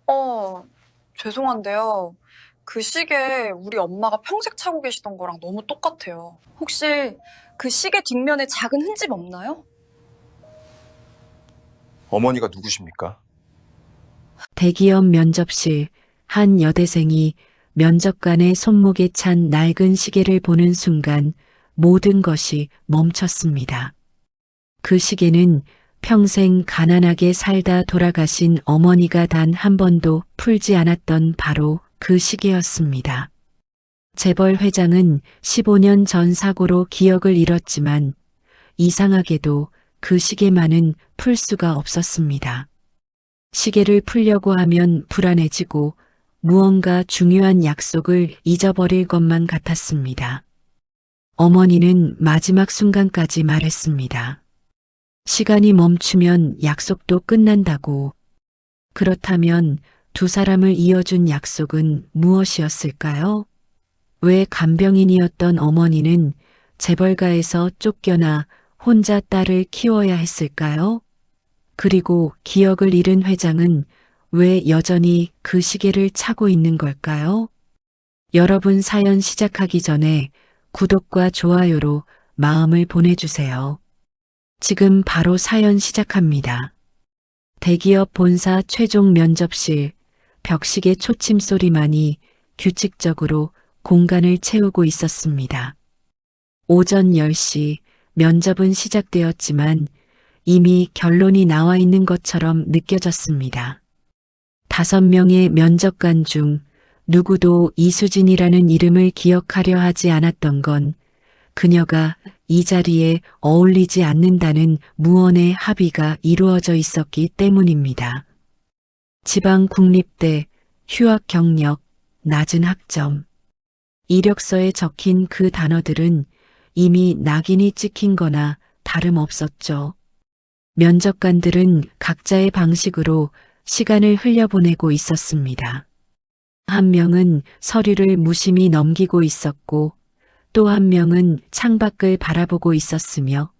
어. 죄송한데요. 그 시계 우리 엄마가 평생 차고 계시던 거랑 너무 똑같아요. 혹시 그 시계 뒷면에 작은 흠집 없나요? 어머니가 누구십니까? 대기업 면접실 한 여대생이 면접관의 손목에 찬 낡은 시계를 보는 순간 모든 것이 멈췄습니다. 그 시계는 평생 가난하게 살다 돌아가신 어머니가 단 한 번도 풀지 않았던 바로 그 시계였습니다. 재벌 회장은 15년 전 사고로 기억을 잃었지만 이상하게도 그 시계만은 풀 수가 없었습니다. 시계를 풀려고 하면 불안해지고 무언가 중요한 약속을 잊어버릴 것만 같았습니다. 어머니는 마지막 순간까지 말했습니다. 시간이 멈추면 약속도 끝난다고. 그렇다면 두 사람을 이어준 약속은 무엇이었을까요? 왜 간병인이었던 어머니는 재벌가에서 쫓겨나 혼자 딸을 키워야 했을까요? 그리고 기억을 잃은 회장은 왜 여전히 그 시계를 차고 있는 걸까요? 여러분 사연 시작하기 전에 구독과 좋아요로 마음을 보내주세요. 지금 바로 사연 시작합니다. 대기업 본사 최종 면접실, 벽시계 초침 소리만이 규칙적으로 공간을 채우고 있었습니다. 오전 10시 면접은 시작되었지만 이미 결론이 나와 있는 것처럼 느껴졌습니다. 5명의 면접관 중 누구도 이수진이라는 이름을 기억하려 하지 않았던 건 그녀가 이 자리에 어울리지 않는다는 무언의 합의가 이루어져 있었기 때문입니다. 지방 국립대, 휴학 경력, 낮은 학점. 이력서에 적힌 그 단어들은 이미 낙인이 찍힌 거나 다름없었죠. 면접관들은 각자의 방식으로 시간을 흘려보내고 있었습니다. 한 명은 서류를 무심히 넘기고 있었고 또 한 명은 창밖을 바라보고 있었으며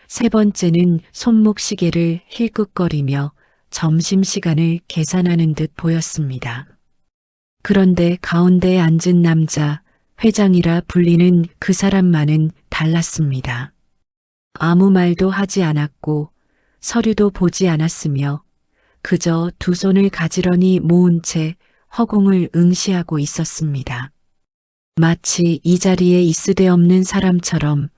세 번째는 손목 시계를 힐끗거리며 점심시간을 계산하는 듯 보였습니다. 그런데 가운데에 앉은 남자, 회장이라 불리는 그 사람만은 달랐습니다. 아무 말도 하지 않았고 서류도 보지 않았으며 그저 두 손을 가지런히 모은 채 허공을 응시하고 있었습니다. 마치 이 자리에 있으되없는 사람처럼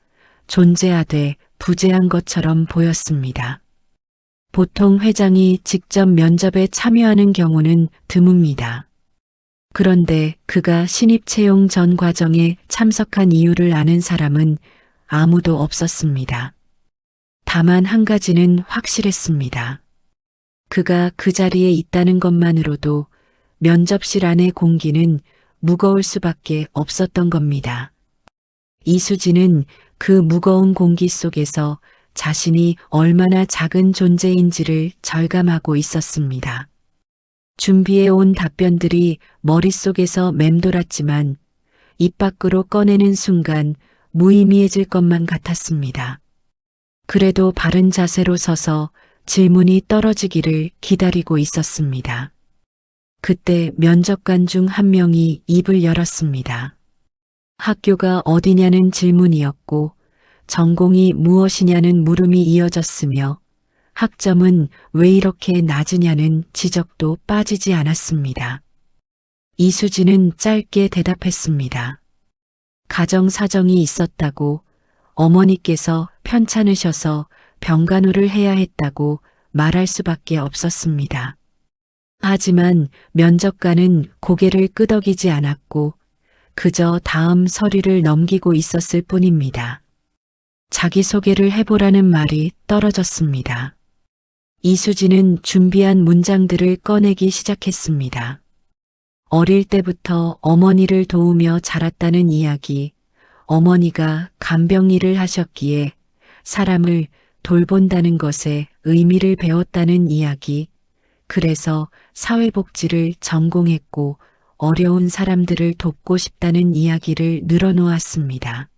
존재하되 부재한 것처럼 보였습니다. 보통 회장이 직접 면접에 참여하는 경우는 드뭅니다. 그런데 그가 신입 채용 전 과정에 참석한 이유를 아는 사람은 아무도 없었습니다. 다만 한 가지는 확실했습니다. 그가 그 자리에 있다는 것만으로도 면접실 안의 공기는 무거울 수밖에 없었던 겁니다. 이수진은 그 무거운 공기 속에서 자신이 얼마나 작은 존재인지를 절감하고 있었습니다. 준비해온 답변들이 머릿속에서 맴돌았지만 입 밖으로 꺼내는 순간 무의미해질 것만 같았습니다. 그래도 바른 자세로 서서 질문이 떨어지기를 기다리고 있었습니다. 그때 면접관 중 한 명이 입을 열었습니다. 학교가 어디냐는 질문이었고 전공이 무엇이냐는 물음이 이어졌으며 학점은 왜 이렇게 낮으냐는 지적도 빠지지 않았습니다. 이수진은 짧게 대답했습니다. 가정 사정이 있었다고, 어머니께서 편찮으셔서 병간호를 해야 했다고 말할 수밖에 없었습니다. 하지만 면접관은 고개를 끄덕이지 않았고 그저 다음 서류를 넘기고 있었을 뿐입니다. 자기소개를 해보라는 말이 떨어졌습니다. 이수진은 준비한 문장들을 꺼내기 시작했습니다. 어릴 때부터 어머니를 도우며 자랐다는 이야기, 어머니가 간병일을 하셨기에 사람을 돌본다는 것에 의미를 배웠다는 이야기, 그래서 사회복지를 전공했고 어려운 사람들을 돕고 싶다는 이야기를 늘어놓았습니다.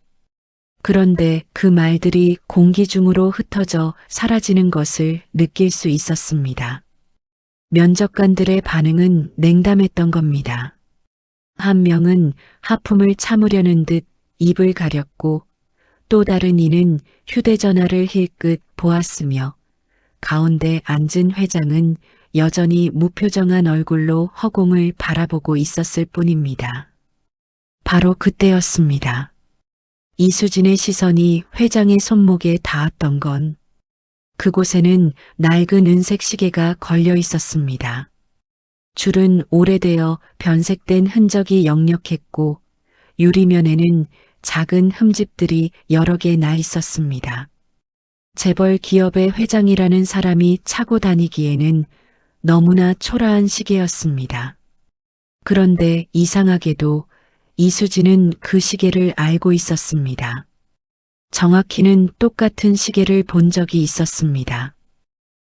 그런데 그 말들이 공기 중으로 흩어져 사라지는 것을 느낄 수 있었습니다. 면접관들의 반응은 냉담했던 겁니다. 한 명은 하품을 참으려는 듯 입을 가렸고 또 다른 이는 휴대전화를 힐끗 보았으며 가운데 앉은 회장은 여전히 무표정한 얼굴로 허공을 바라보고 있었을 뿐입니다. 바로 그때였습니다. 이수진의 시선이 회장의 손목에 닿았던 건 그곳에는 낡은 은색 시계가 걸려 있었습니다. 줄은 오래되어 변색된 흔적이 역력했고 유리면에는 작은 흠집들이 여러 개 나 있었습니다. 재벌 기업의 회장이라는 사람이 차고 다니기에는 너무나 초라한 시계였습니다. 그런데 이상하게도 이수진은 그 시계를 알고 있었습니다. 정확히는 똑같은 시계를 본 적이 있었습니다.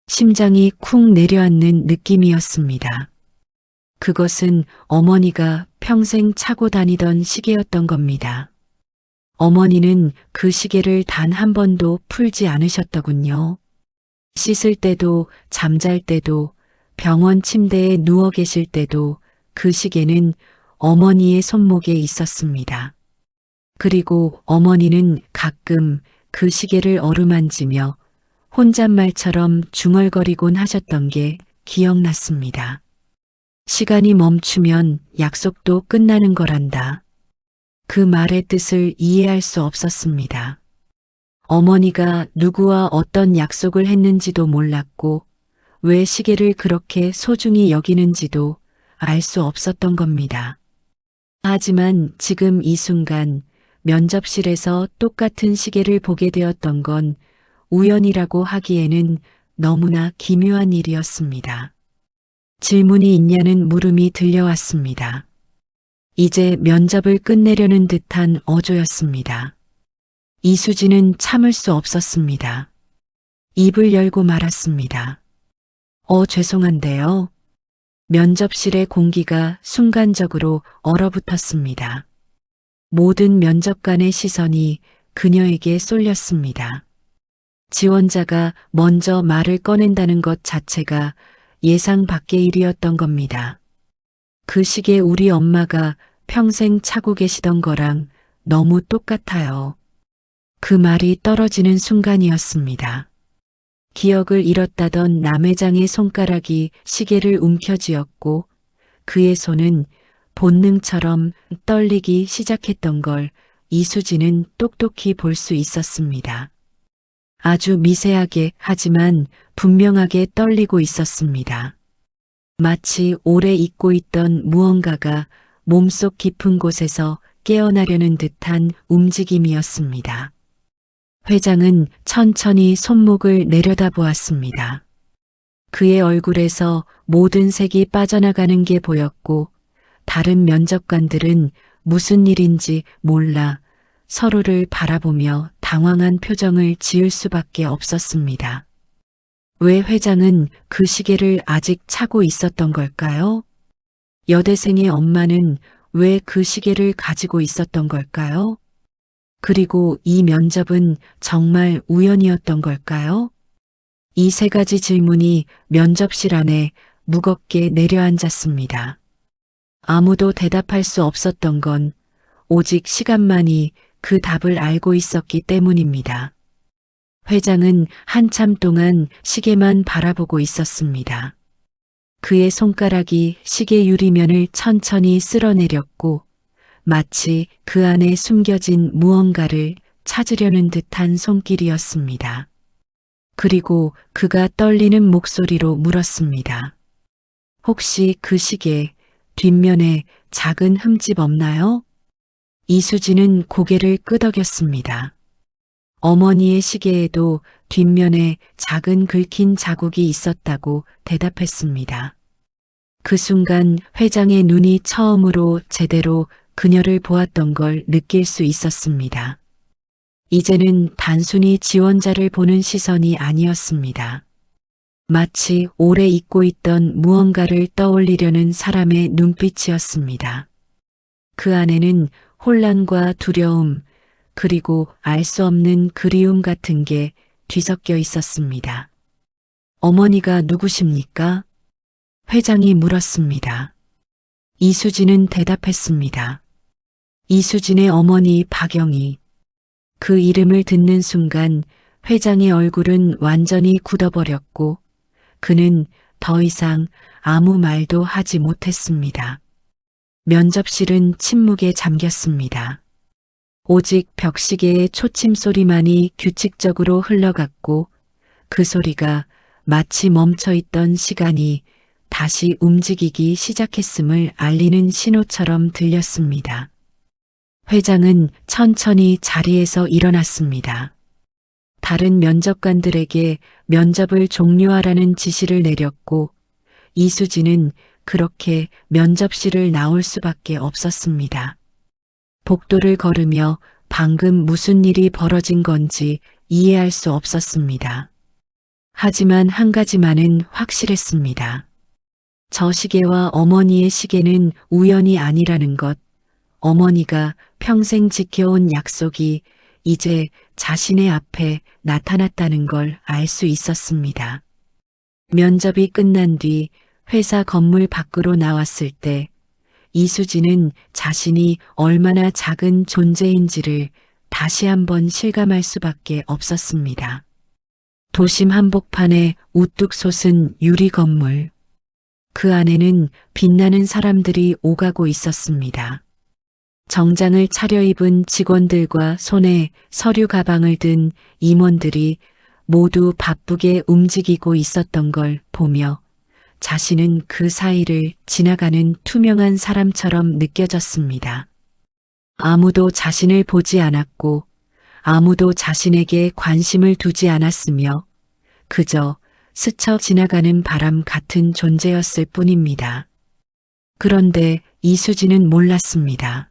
심장이 쿵 내려앉는 느낌이었습니다. 그것은 어머니가 평생 차고 다니던 시계였던 겁니다. 어머니는 그 시계를 단 한 번도 풀지 않으셨더군요. 씻을 때도 잠잘 때도 병원 침대에 누워 계실 때도 그 시계는 어머니의 손목에 있었습니다. 그리고 어머니는 가끔 그 시계를 어루만지며 혼잣말처럼 중얼거리곤 하셨던 게 기억났습니다. 시간이 멈추면 약속도 끝나는 거란다. 그 말의 뜻을 이해할 수 없었습니다. 어머니가 누구와 어떤 약속을 했는지도 몰랐고 왜 시계를 그렇게 소중히 여기는지도 알 수 없었던 겁니다. 하지만 지금 이 순간 면접실에서 똑같은 시계를 보게 되었던 건 우연이라고 하기에는 너무나 기묘한 일이었습니다. 질문이 있냐는 물음이 들려왔습니다. 이제 면접을 끝내려는 듯한 어조였습니다. 이수진은 참을 수 없었습니다. 입을 열고 말았습니다. 죄송한데요. 면접실의 공기가 순간적으로 얼어붙었습니다. 모든 면접관의 시선이 그녀에게 쏠렸습니다. 지원자가 먼저 말을 꺼낸다는 것 자체가 예상 밖의 일이었던 겁니다. 그 시계 우리 엄마가 평생 차고 계시던 거랑 너무 똑같아요. 그 말이 떨어지는 순간이었습니다. 기억을 잃었다던 남 회장의 손가락이 시계를 움켜쥐었고 그의 손은 본능처럼 떨리기 시작했던 걸 이수진은 똑똑히 볼 수 있었습니다. 아주 미세하게 하지만 분명하게 떨리고 있었습니다. 마치 오래 잊고 있던 무언가가 몸속 깊은 곳에서 깨어나려는 듯한 움직임이었습니다. 회장은 천천히 손목을 내려다보았습니다. 그의 얼굴에서 모든 색이 빠져나가는 게 보였고 다른 면접관들은 무슨 일인지 몰라 서로를 바라보며 당황한 표정을 지을 수밖에 없었습니다. 왜 회장은 그 시계를 아직 차고 있었던 걸까요? 여대생의 엄마는 왜 그 시계를 가지고 있었던 걸까요? 그리고 이 면접은 정말 우연이었던 걸까요? 이 세 가지 질문이 면접실 안에 무겁게 내려앉았습니다. 아무도 대답할 수 없었던 건 오직 시간만이 그 답을 알고 있었기 때문입니다. 회장은 한참 동안 시계만 바라보고 있었습니다. 그의 손가락이 시계 유리면을 천천히 쓸어내렸고 마치 그 안에 숨겨진 무언가를 찾으려는 듯한 손길이었습니다. 그리고 그가 떨리는 목소리로 물었습니다. 혹시 그 시계 뒷면에 작은 흠집 없나요? 이수진은 고개를 끄덕였습니다. 어머니의 시계에도 뒷면에 작은 긁힌 자국이 있었다고 대답했습니다. 그 순간 회장의 눈이 처음으로 제대로 그녀를 보았던 걸 느낄 수 있었습니다. 이제는 단순히 지원자를 보는 시선이 아니었습니다. 마치 오래 잊고 있던 무언가를 떠올리려는 사람의 눈빛이었습니다. 그 안에는 혼란과 두려움, 그리고 알 수 없는 그리움 같은 게 뒤섞여 있었습니다. 어머니가 누구십니까? 회장이 물었습니다. 이수진은 대답했습니다. 이수진의 어머니 박영희. 그 이름을 듣는 순간 회장의 얼굴은 완전히 굳어버렸고 그는 더 이상 아무 말도 하지 못했습니다. 면접실은 침묵에 잠겼습니다. 오직 벽시계의 초침 소리만이 규칙적으로 흘러갔고 그 소리가 마치 멈춰있던 시간이 다시 움직이기 시작했음을 알리는 신호처럼 들렸습니다. 회장은 천천히 자리에서 일어났습니다. 다른 면접관들에게 면접을 종료하라는 지시를 내렸고 이수진은 그렇게 면접실을 나올 수밖에 없었습니다. 복도를 걸으며 방금 무슨 일이 벌어진 건지 이해할 수 없었습니다. 하지만 한 가지만은 확실했습니다. 저 시계와 어머니의 시계는 우연이 아니라는 것, 어머니가 평생 지켜온 약속이 이제 자신의 앞에 나타났다는 걸 알 수 있었습니다. 면접이 끝난 뒤 회사 건물 밖으로 나왔을 때 이수진은 자신이 얼마나 작은 존재인지를 다시 한번 실감할 수밖에 없었습니다. 도심 한복판에 우뚝 솟은 유리 건물. 그 안에는 빛나는 사람들이 오가고 있었습니다. 정장을 차려입은 직원들과 손에 서류 가방을 든 임원들이 모두 바쁘게 움직이고 있었던 걸 보며 자신은 그 사이를 지나가는 투명한 사람처럼 느껴졌습니다. 아무도 자신을 보지 않았고 아무도 자신에게 관심을 두지 않았으며 그저 스쳐 지나가는 바람 같은 존재였을 뿐입니다. 그런데 이수진은 몰랐습니다.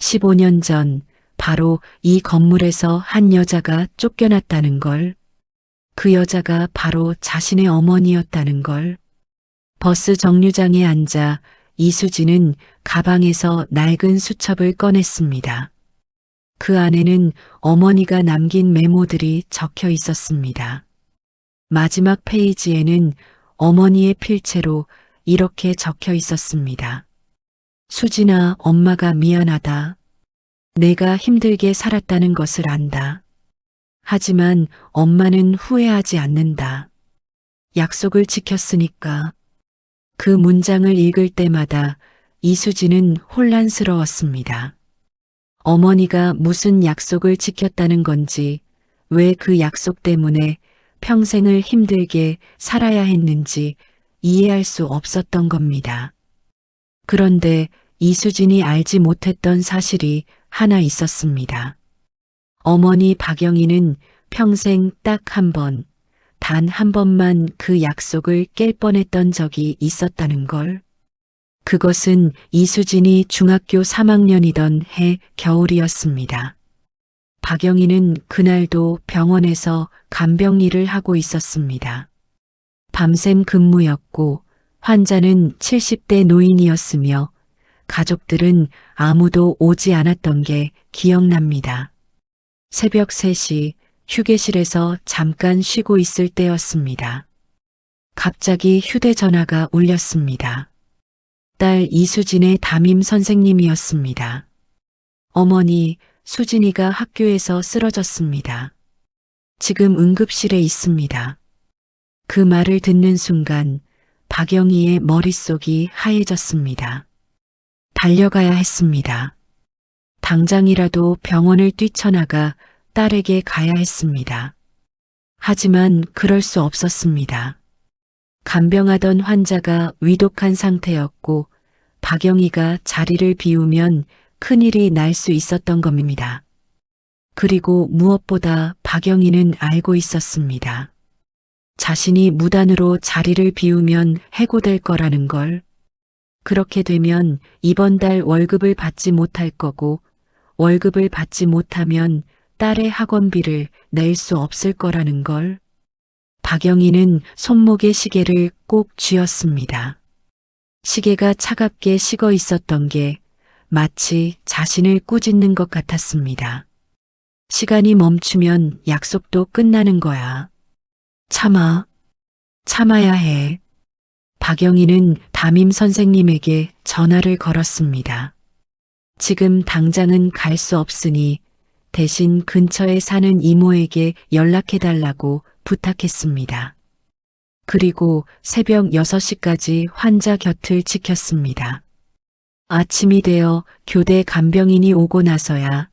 15년 전 바로 이 건물에서 한 여자가 쫓겨났다는 걸, 그 여자가 바로 자신의 어머니였다는 걸. 버스 정류장에 앉아 이수진은 가방에서 낡은 수첩을 꺼냈습니다. 그 안에는 어머니가 남긴 메모들이 적혀 있었습니다. 마지막 페이지에는 어머니의 필체로 이렇게 적혀 있었습니다. 수진아, 엄마가 미안하다. 내가 힘들게 살았다는 것을 안다. 하지만 엄마는 후회하지 않는다. 약속을 지켰으니까. 그 문장을 읽을 때마다 이수진은 혼란스러웠습니다. 어머니가 무슨 약속을 지켰다는 건지, 왜 그 약속 때문에 평생을 힘들게 살아야 했는지 이해할 수 없었던 겁니다. 그런데 이수진이 알지 못했던 사실이 하나 있었습니다. 어머니 박영희는 평생 딱 한 번, 단 한 번만 그 약속을 깰 뻔했던 적이 있었다는 걸. 그것은 이수진이 중학교 3학년이던 해 겨울이었습니다. 박영희는 그날도 병원에서 간병 일을 하고 있었습니다. 밤샘 근무였고 환자는 70대 노인이었으며 가족들은 아무도 오지 않았던 게 기억납니다. 새벽 3시 휴게실에서 잠깐 쉬고 있을 때였습니다. 갑자기 휴대전화가 울렸습니다. 딸 이수진의 담임 선생님이었습니다. 어머니, 수진이가 학교에서 쓰러졌습니다. 지금 응급실에 있습니다. 그 말을 듣는 순간 박영희의 머릿속이 하얘졌습니다. 달려가야 했습니다. 당장이라도 병원을 뛰쳐나가 딸에게 가야 했습니다. 하지만 그럴 수 없었습니다. 간병하던 환자가 위독한 상태였고 박영희가 자리를 비우면 큰일이 날 수 있었던 겁니다. 그리고 무엇보다 박영희는 알고 있었습니다. 자신이 무단으로 자리를 비우면 해고될 거라는 걸. 그렇게 되면 이번 달 월급을 받지 못할 거고 월급을 받지 못하면 딸의 학원비를 낼 수 없을 거라는 걸. 박영희는 손목에 시계를 꼭 쥐었습니다. 시계가 차갑게 식어 있었던 게 마치 자신을 꾸짖는 것 같았습니다. 시간이 멈추면 약속도 끝나는 거야. 참아야 해. 박영희는 담임 선생님에게 전화를 걸었습니다. 지금 당장은 갈 수 없으니 대신 근처에 사는 이모에게 연락해달라고 부탁했습니다. 그리고 새벽 6시까지 환자 곁을 지켰습니다. 아침이 되어 교대 간병인이 오고 나서야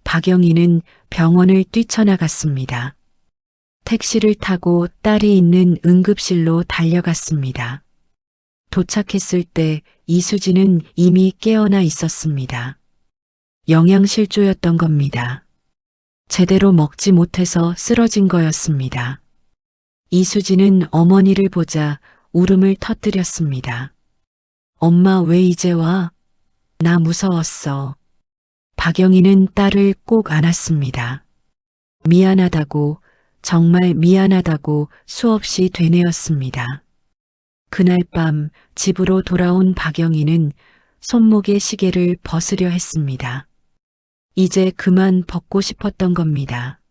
박영희는 병원을 뛰쳐나갔습니다. 택시를 타고 딸이 있는 응급실로 달려갔습니다. 도착했을 때 이수진은 이미 깨어나 있었습니다. 영양실조였던 겁니다. 제대로 먹지 못해서 쓰러진 거였습니다. 이수진은 어머니를 보자 울음을 터뜨렸습니다. 엄마 왜 이제 와? 나 무서웠어. 박영희는 딸을 꼭 안았습니다. 미안하다고, 정말 미안하다고 수없이 되뇌었습니다. 그날 밤 집으로 돌아온 박영희는 손목의 시계를 벗으려 했습니다. 이제 그만 벗고 싶었던 겁니다.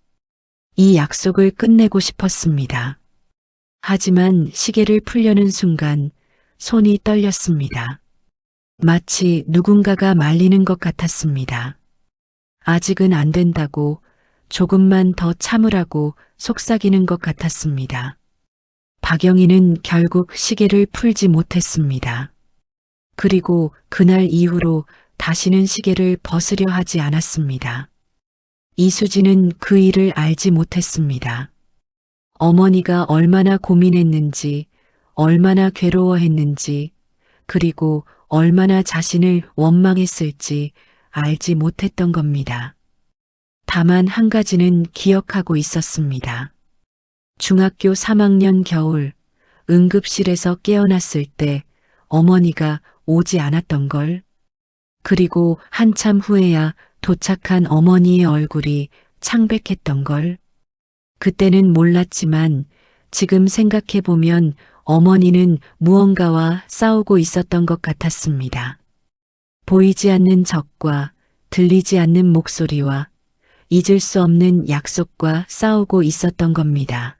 이 약속을 끝내고 싶었습니다. 하지만 시계를 풀려는 순간 손이 떨렸습니다. 마치 누군가가 말리는 것 같았습니다. 아직은 안 된다고, 조금만 더 참으라고 속삭이는 것 같았습니다. 박영희는 결국 시계를 풀지 못했습니다. 그리고 그날 이후로 다시는 시계를 벗으려 하지 않았습니다. 이수진은 그 일을 알지 못했습니다. 어머니가 얼마나 고민했는지, 얼마나 괴로워했는지, 그리고 얼마나 자신을 원망했을지 알지 못했던 겁니다. 다만 한 가지는 기억하고 있었습니다. 중학교 3학년 겨울, 응급실에서 깨어났을 때 어머니가 오지 않았던 걸, 그리고 한참 후에야 도착한 어머니의 얼굴이 창백했던 걸. 그때는 몰랐지만 지금 생각해보면 어머니는 무언가와 싸우고 있었던 것 같았습니다. 보이지 않는 적과 들리지 않는 목소리와 잊을 수 없는 약속과 싸우고 있었던 겁니다.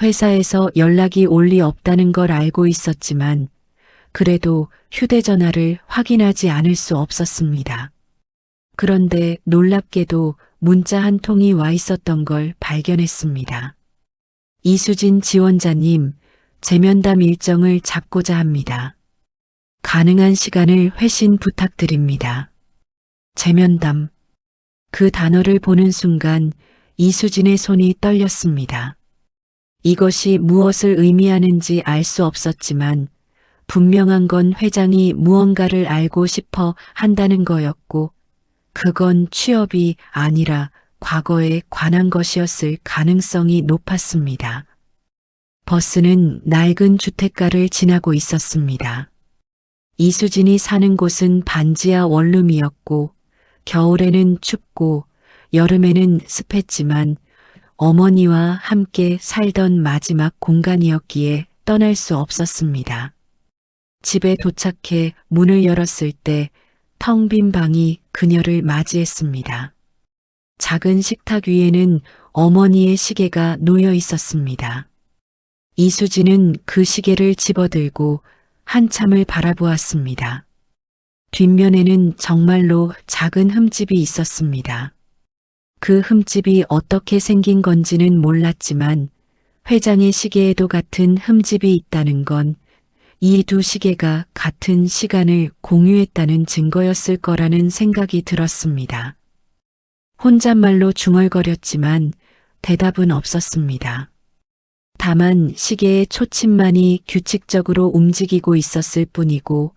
회사에서 연락이 올 리 없다는 걸 알고 있었지만 그래도 휴대전화를 확인하지 않을 수 없었습니다. 그런데 놀랍게도 문자 한 통이 와 있었던 걸 발견했습니다. 이수진 지원자님, 재면담 일정을 잡고자 합니다. 가능한 시간을 회신 부탁드립니다. 재면담. 그 단어를 보는 순간 이수진의 손이 떨렸습니다. 이것이 무엇을 의미하는지 알 수 없었지만 분명한 건 회장이 무언가를 알고 싶어 한다는 거였고 그건 취업이 아니라 과거에 관한 것이었을 가능성이 높았습니다. 버스는 낡은 주택가를 지나고 있었습니다. 이수진이 사는 곳은 반지하 원룸이었고 겨울에는 춥고 여름에는 습했지만 어머니와 함께 살던 마지막 공간이었기에 떠날 수 없었습니다. 집에 도착해 문을 열었을 때 텅 빈 방이 그녀를 맞이했습니다. 작은 식탁 위에는 어머니의 시계가 놓여 있었습니다. 이수진은 그 시계를 집어들고 한참을 바라보았습니다. 뒷면에는 정말로 작은 흠집이 있었습니다. 그 흠집이 어떻게 생긴 건지는 몰랐지만 회장의 시계에도 같은 흠집이 있다는 건 이 두 시계가 같은 시간을 공유했다는 증거였을 거라는 생각이 들었습니다. 혼잣말로 중얼거렸지만 대답은 없었습니다. 다만 시계의 초침만이 규칙적으로 움직이고 있었을 뿐이고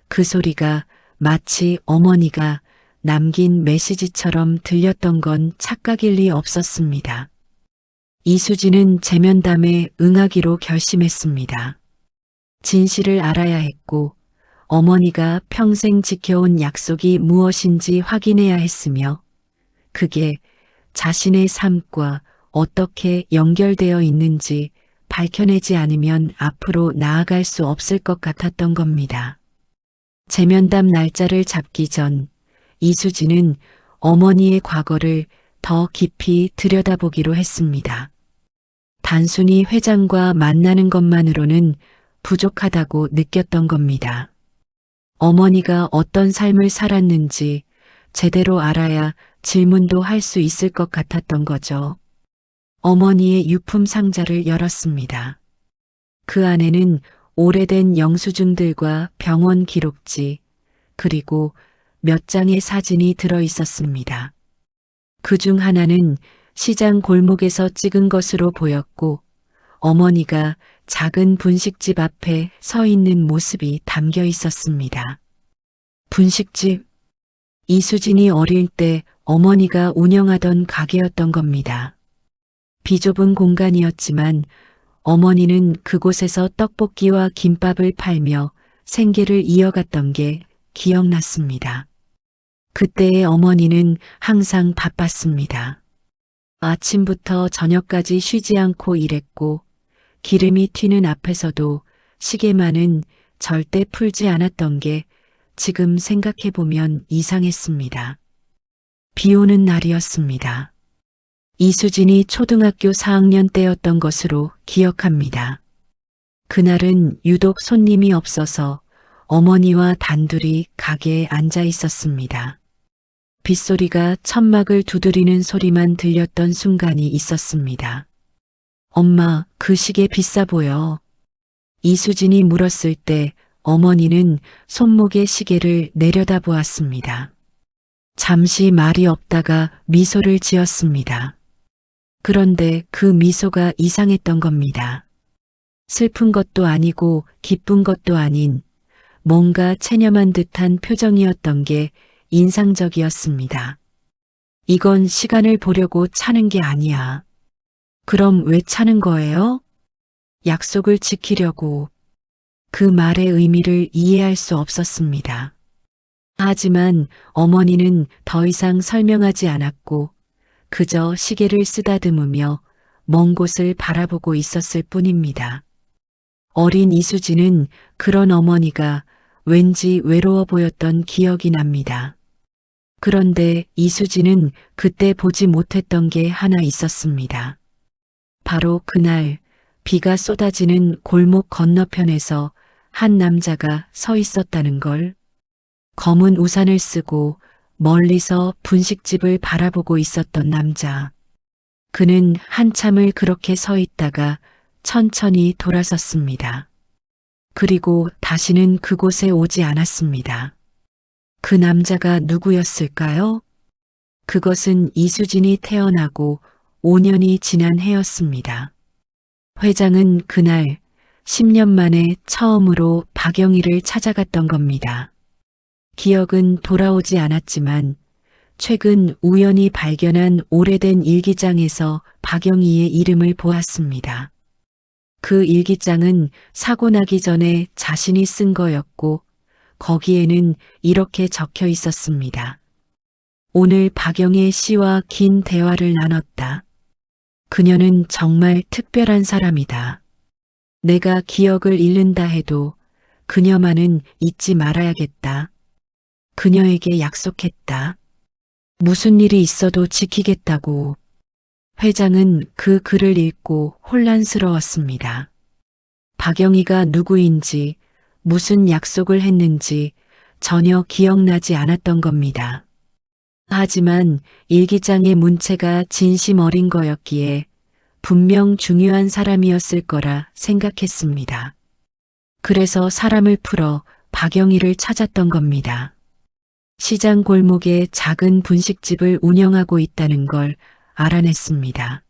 그 소리가 마치 어머니가 남긴 메시지처럼 들렸던 건 착각일 리 없었습니다. 이수진은 재면담에 응하기로 결심했습니다. 진실을 알아야 했고 어머니가 평생 지켜온 약속이 무엇인지 확인해야 했으며 그게 자신의 삶과 어떻게 연결되어 있는지 밝혀내지 않으면 앞으로 나아갈 수 없을 것 같았던 겁니다. 재면담 날짜를 잡기 전 이수진은 어머니의 과거를 더 깊이 들여다보기로 했습니다. 단순히 회장과 만나는 것만으로는 부족하다고 느꼈던 겁니다. 어머니가 어떤 삶을 살았는지 제대로 알아야 질문도 할 수 있을 것 같았던 거죠. 어머니의 유품 상자를 열었습니다. 그 안에는 오래된 영수증들과 병원 기록지, 그리고 몇 장의 사진이 들어 있었습니다. 그 중 하나는 시장 골목에서 찍은 것으로 보였고, 어머니가 작은 분식집 앞에 서 있는 모습이 담겨 있었습니다. 분식집. 이수진이 어릴 때 어머니가 운영하던 가게였던 겁니다. 비좁은 공간이었지만 어머니는 그곳에서 떡볶이와 김밥을 팔며 생계를 이어갔던 게 기억났습니다. 그때의 어머니는 항상 바빴습니다. 아침부터 저녁까지 쉬지 않고 일했고 기름이 튀는 앞에서도 시계만은 절대 풀지 않았던 게 지금 생각해보면 이상했습니다. 비 오는 날이었습니다. 이수진이 초등학교 4학년 때였던 것으로 기억합니다. 그날은 유독 손님이 없어서 어머니와 단둘이 가게에 앉아 있었습니다. 빗소리가 천막을 두드리는 소리만 들렸던 순간이 있었습니다. 엄마, 그 시계 비싸 보여. 이수진이 물었을 때 어머니는 손목의 시계를 내려다보았습니다. 잠시 말이 없다가 미소를 지었습니다. 그런데 그 미소가 이상했던 겁니다. 슬픈 것도 아니고 기쁜 것도 아닌 뭔가 체념한 듯한 표정이었던 게 인상적이었습니다. 이건 시간을 보려고 차는 게 아니야. 그럼 왜 차는 거예요? 약속을 지키려고. 그 말의 의미를 이해할 수 없었습니다. 하지만 어머니는 더 이상 설명하지 않았고 그저 시계를 쓰다듬으며 먼 곳을 바라보고 있었을 뿐입니다. 어린 이수진은 그런 어머니가 왠지 외로워 보였던 기억이 납니다. 그런데 이수진은 그때 보지 못했던 게 하나 있었습니다. 바로 그날 비가 쏟아지는 골목 건너편에서 한 남자가 서 있었다는 걸. 검은 우산을 쓰고 멀리서 분식집을 바라보고 있었던 남자. 그는 한참을 그렇게 서 있다가 천천히 돌아섰습니다. 그리고 다시는 그곳에 오지 않았습니다. 그 남자가 누구였을까요? 그것은 이수진이 태어나고 5년이 지난 해였습니다. 회장은 그날 10년 만에 처음으로 박영희를 찾아갔던 겁니다. 기억은 돌아오지 않았지만 최근 우연히 발견한 오래된 일기장에서 박영희의 이름을 보았습니다. 그 일기장은 사고 나기 전에 자신이 쓴 거였고 거기에는 이렇게 적혀 있었습니다. 오늘 박영희 씨와 긴 대화를 나눴다. 그녀는 정말 특별한 사람이다. 내가 기억을 잃는다 해도 그녀만은 잊지 말아야겠다. 그녀에게 약속했다. 무슨 일이 있어도 지키겠다고. 회장은 그 글을 읽고 혼란스러웠습니다. 박영희가 누구인지, 무슨 약속을 했는지 전혀 기억나지 않았던 겁니다. 하지만 일기장의 문체가 진심 어린 거였기에 분명 중요한 사람이었을 거라 생각했습니다. 그래서 사람을 풀어 박영희를 찾았던 겁니다. 시장 골목에 작은 분식집을 운영하고 있다는 걸 알아냈습니다.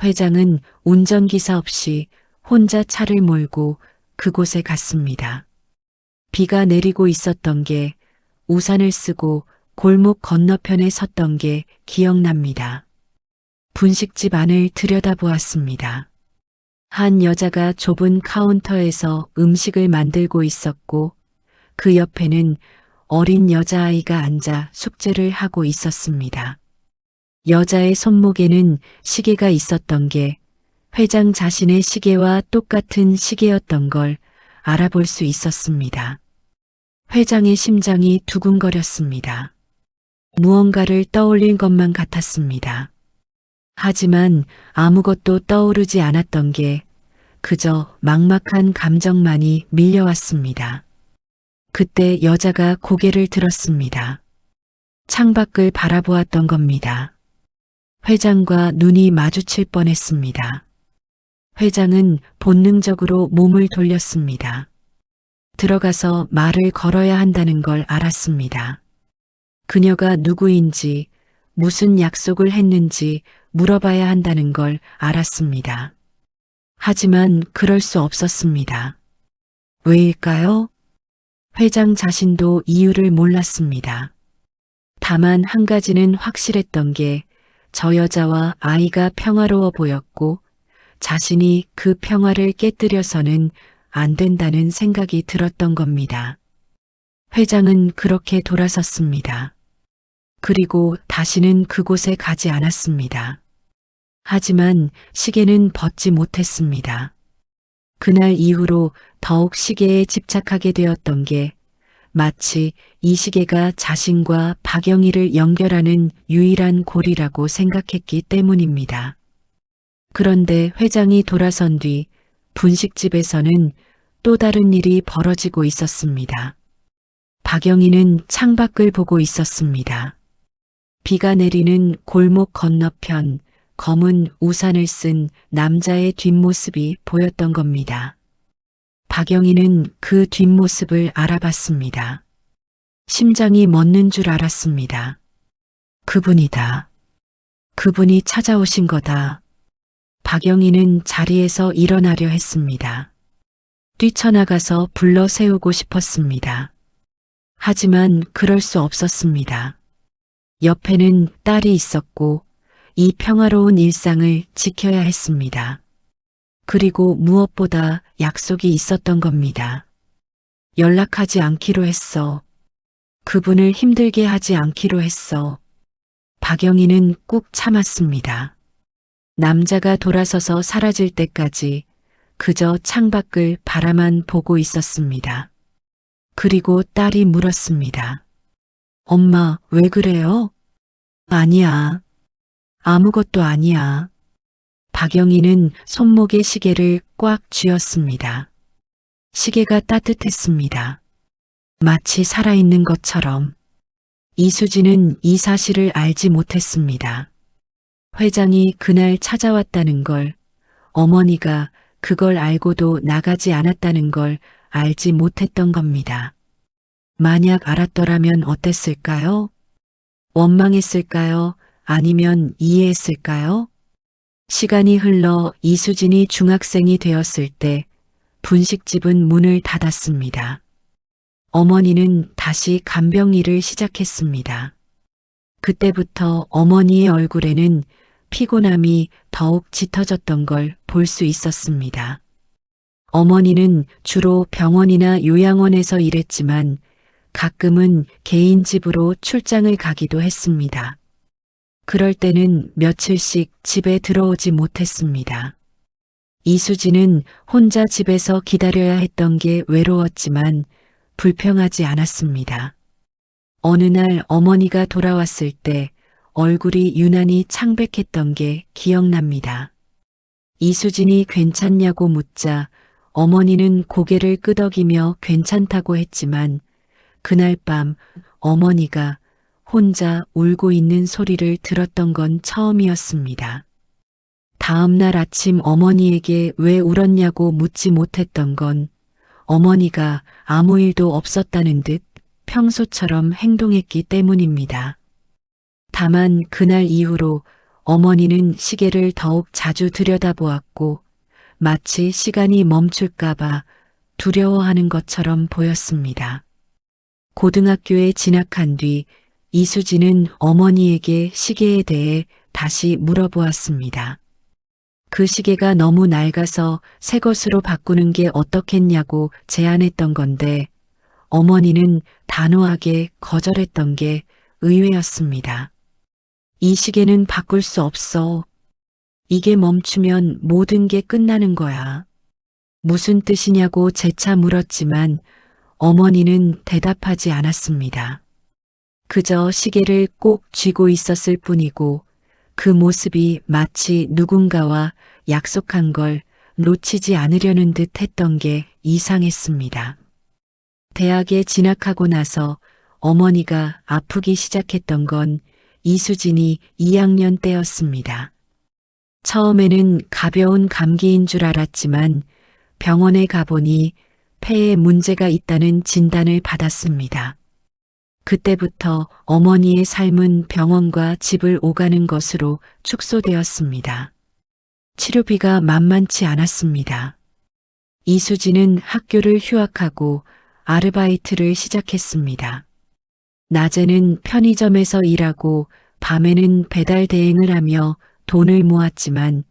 회장은 운전기사 없이 혼자 차를 몰고 그곳에 갔습니다. 비가 내리고 있었던 게 우산을 쓰고 골목 건너편에 섰던 게 기억납니다. 분식집 안을 들여다보았습니다. 한 여자가 좁은 카운터에서 음식을 만들고 있었고 그 옆에는 어린 여자아이가 앉아 숙제를 하고 있었습니다. 여자의 손목에는 시계가 있었던 게 회장 자신의 시계와 똑같은 시계였던 걸 알아볼 수 있었습니다. 회장의 심장이 두근거렸습니다. 무언가를 떠올린 것만 같았습니다. 하지만 아무것도 떠오르지 않았던 게 그저 막막한 감정만이 밀려왔습니다. 그때 여자가 고개를 들었습니다. 창밖을 바라보았던 겁니다. 회장과 눈이 마주칠 뻔했습니다. 회장은 본능적으로 몸을 돌렸습니다. 들어가서 말을 걸어야 한다는 걸 알았습니다. 그녀가 누구인지, 무슨 약속을 했는지 물어봐야 한다는 걸 알았습니다. 하지만 그럴 수 없었습니다. 왜일까요? 회장 자신도 이유를 몰랐습니다. 다만 한 가지는 확실했던 게 저 여자와 아이가 평화로워 보였고 자신이 그 평화를 깨뜨려서는 안 된다는 생각이 들었던 겁니다. 회장은 그렇게 돌아섰습니다. 그리고 다시는 그곳에 가지 않았습니다. 하지만 시계는 벗지 못했습니다. 그날 이후로 더욱 시계에 집착하게 되었던 게 마치 이 시계가 자신과 박영희를 연결하는 유일한 고리라고 생각했기 때문입니다. 그런데 회장이 돌아선 뒤 분식집에서는 또 다른 일이 벌어지고 있었습니다. 박영희는 창밖을 보고 있었습니다. 비가 내리는 골목 건너편 검은 우산을 쓴 남자의 뒷모습이 보였던 겁니다. 박영희는 그 뒷모습을 알아봤습니다. 심장이 멎는 줄 알았습니다. 그분이다. 그분이 찾아오신 거다. 박영희는 자리에서 일어나려 했습니다. 뛰쳐나가서 불러 세우고 싶었습니다. 하지만 그럴 수 없었습니다. 옆에는 딸이 있었고 이 평화로운 일상을 지켜야 했습니다. 그리고 무엇보다 약속이 있었던 겁니다. 연락하지 않기로 했어. 그분을 힘들게 하지 않기로 했어. 박영희는 꾹 참았습니다. 남자가 돌아서서 사라질 때까지 그저 창밖을 바라만 보고 있었습니다. 그리고 딸이 물었습니다. 엄마, 왜 그래요? 아니야. 아무것도 아니야. 박영희는 손목에 시계를 꽉 쥐었습니다. 시계가 따뜻했습니다. 마치 살아있는 것처럼. 이수진은 이 사실을 알지 못했습니다. 회장이 그날 찾아왔다는 걸, 어머니가 그걸 알고도 나가지 않았다는 걸 알지 못했던 겁니다. 만약 알았더라면 어땠을까요? 원망했을까요? 아니면 이해했을까요? 시간이 흘러 이수진이 중학생이 되었을 때 분식집은 문을 닫았습니다. 어머니는 다시 간병 일을 시작했습니다. 그때부터 어머니의 얼굴에는 피곤함이 더욱 짙어졌던 걸 볼 수 있었습니다. 어머니는 주로 병원이나 요양원에서 일했지만 가끔은 개인 집으로 출장을 가기도 했습니다. 그럴 때는 며칠씩 집에 들어오지 못했습니다. 이수진은 혼자 집에서 기다려야 했던 게 외로웠지만 불평하지 않았습니다. 어느 날 어머니가 돌아왔을 때 얼굴이 유난히 창백했던 게 기억납니다. 이수진이 괜찮냐고 묻자 어머니는 고개를 끄덕이며 괜찮다고 했지만 그날 밤 어머니가 혼자 울고 있는 소리를 들었던 건 처음이었습니다. 다음 날 아침 어머니에게 왜 울었냐고 묻지 못했던 건 어머니가 아무 일도 없었다는 듯 평소처럼 행동했기 때문입니다. 다만 그날 이후로 어머니는 시계를 더욱 자주 들여다보았고 마치 시간이 멈출까봐 두려워하는 것처럼 보였습니다. 고등학교에 진학한 뒤 이수진은 어머니에게 시계에 대해 다시 물어보았습니다. 그 시계가 너무 낡아서 새 것으로 바꾸는 게 어떻겠냐고 제안했던 건데 어머니는 단호하게 거절했던 게 의외였습니다. 이 시계는 바꿀 수 없어. 이게 멈추면 모든 게 끝나는 거야. 무슨 뜻이냐고 재차 물었지만 어머니는 대답하지 않았습니다. 그저 시계를 꼭 쥐고 있었을 뿐이고 그 모습이 마치 누군가와 약속한 걸 놓치지 않으려는 듯 했던 게 이상했습니다. 대학에 진학하고 나서 어머니가 아프기 시작했던 건 이수진이 2학년 때였습니다. 처음에는 가벼운 감기인 줄 알았지만 병원에 가보니 폐에 문제가 있다는 진단을 받았습니다. 그때부터 어머니의 삶은 병원과 집을 오가는 것으로 축소되었습니다. 치료비가 만만치 않았습니다. 이수진은 학교를 휴학하고 아르바이트를 시작했습니다. 낮에는 편의점에서 일하고 밤에는 배달 대행을 하며 돈을 모았지만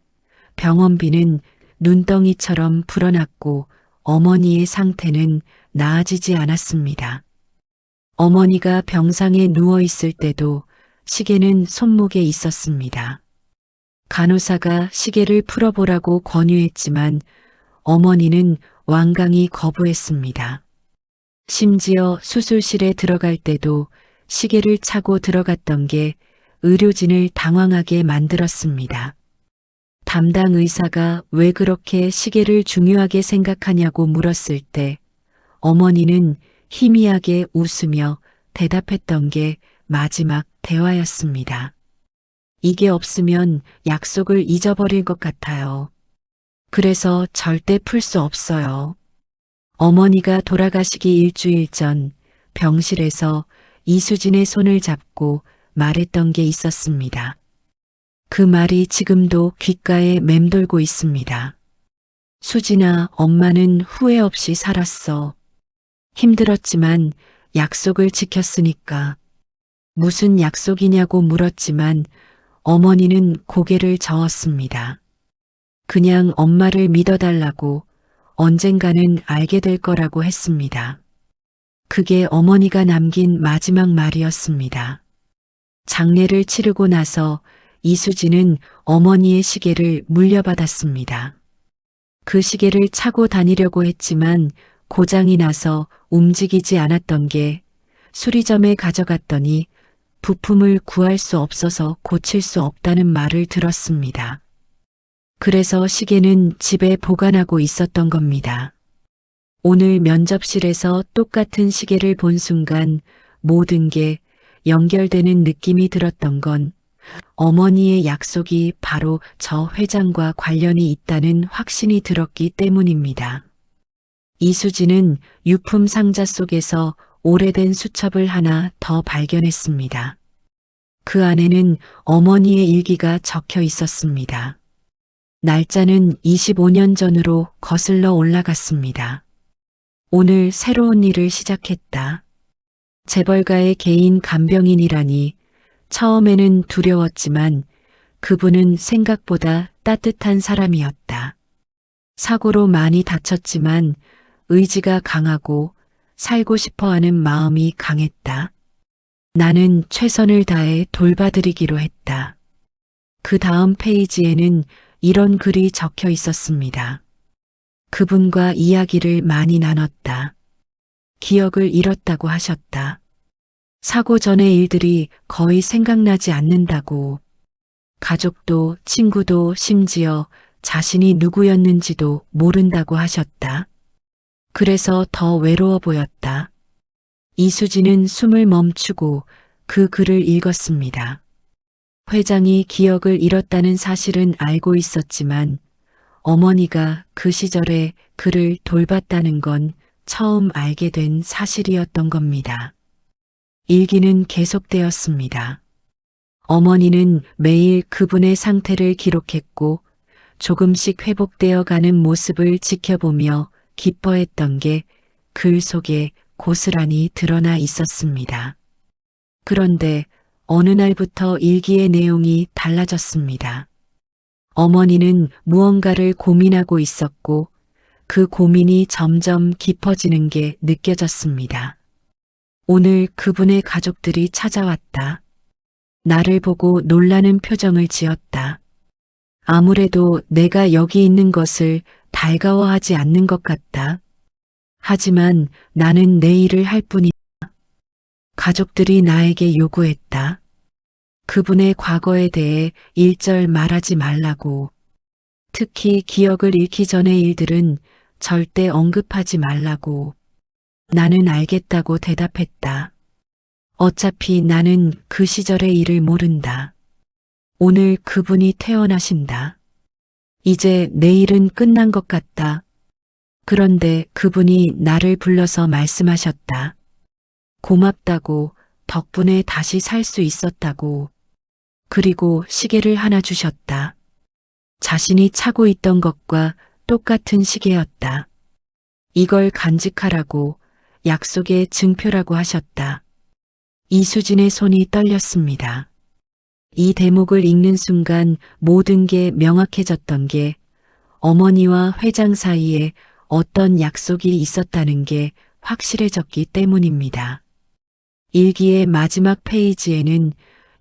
병원비는 눈덩이처럼 불어났고 어머니의 상태는 나아지지 않았습니다. 어머니가 병상에 누워 있을 때도 시계는 손목에 있었습니다. 간호사가 시계를 풀어보라고 권유했지만 어머니는 완강히 거부했습니다. 심지어 수술실에 들어갈 때도 시계를 차고 들어갔던 게 의료진을 당황하게 만들었습니다. 담당 의사가 왜 그렇게 시계를 중요하게 생각하냐고 물었을 때 어머니는 희미하게 웃으며 대답했던 게 마지막 대화였습니다. 이게 없으면 약속을 잊어버릴 것 같아요. 그래서 절대 풀 수 없어요. 어머니가 돌아가시기 일주일 전 병실에서 이수진의 손을 잡고 말했던 게 있었습니다. 그 말이 지금도 귓가에 맴돌고 있습니다. 수진아, 엄마는 후회 없이 살았어. 힘들었지만 약속을 지켰으니까. 무슨 약속이냐고 물었지만 어머니는 고개를 저었습니다. 그냥 엄마를 믿어달라고, 언젠가는 알게 될 거라고 했습니다. 그게 어머니가 남긴 마지막 말이었습니다. 장례를 치르고 나서 이수진은 어머니의 시계를 물려받았습니다. 그 시계를 차고 다니려고 했지만 고장이 나서 움직이지 않았던 게 수리점에 가져갔더니 부품을 구할 수 없어서 고칠 수 없다는 말을 들었습니다. 그래서 시계는 집에 보관하고 있었던 겁니다. 오늘 면접실에서 똑같은 시계를 본 순간 모든 게 연결되는 느낌이 들었던 건 어머니의 약속이 바로 저 회장과 관련이 있다는 확신이 들었기 때문입니다. 이수진은 유품 상자 속에서 오래된 수첩을 하나 더 발견했습니다. 그 안에는 어머니의 일기가 적혀 있었습니다. 날짜는 25년 전으로 거슬러 올라갔습니다. 오늘 새로운 일을 시작했다. 재벌가의 개인 간병인이라니 처음에는 두려웠지만 그분은 생각보다 따뜻한 사람이었다. 사고로 많이 다쳤지만 의지가 강하고 살고 싶어하는 마음이 강했다. 나는 최선을 다해 돌봐드리기로 했다. 그 다음 페이지에는 이런 글이 적혀 있었습니다. 그분과 이야기를 많이 나눴다. 기억을 잃었다고 하셨다. 사고 전의 일들이 거의 생각나지 않는다고. 가족도 친구도 심지어 자신이 누구였는지도 모른다고 하셨다. 그래서 더 외로워 보였다. 이수진은 숨을 멈추고 그 글을 읽었습니다. 회장이 기억을 잃었다는 사실은 알고 있었지만 어머니가 그 시절에 그를 돌봤다는 건 처음 알게 된 사실이었던 겁니다. 일기는 계속되었습니다. 어머니는 매일 그분의 상태를 기록했고 조금씩 회복되어 가는 모습을 지켜보며 기뻐했던 게 글 속에 고스란히 드러나 있었습니다. 그런데 어느 날부터 일기의 내용이 달라졌습니다. 어머니는 무언가를 고민하고 있었고 그 고민이 점점 깊어지는 게 느껴졌습니다. 오늘 그분의 가족들이 찾아왔다. 나를 보고 놀라는 표정을 지었다. 아무래도 내가 여기 있는 것을 달가워하지 않는 것 같다. 하지만 나는 내 일을 할 뿐이다. 가족들이 나에게 요구했다. 그분의 과거에 대해 일절 말하지 말라고. 특히 기억을 잃기 전의 일들은 절대 언급하지 말라고. 나는 알겠다고 대답했다. 어차피 나는 그 시절의 일을 모른다. 오늘 그분이 퇴원하신다. 이제 내일은 끝난 것 같다. 그런데 그분이 나를 불러서 말씀하셨다. 고맙다고, 덕분에 다시 살 수 있었다고. 그리고 시계를 하나 주셨다. 자신이 차고 있던 것과 똑같은 시계였다. 이걸 간직하라고, 약속의 증표라고 하셨다. 이수진의 손이 떨렸습니다. 이 대목을 읽는 순간 모든 게 명확해졌던 게 어머니와 회장 사이에 어떤 약속이 있었다는 게 확실해졌기 때문입니다. 일기의 마지막 페이지에는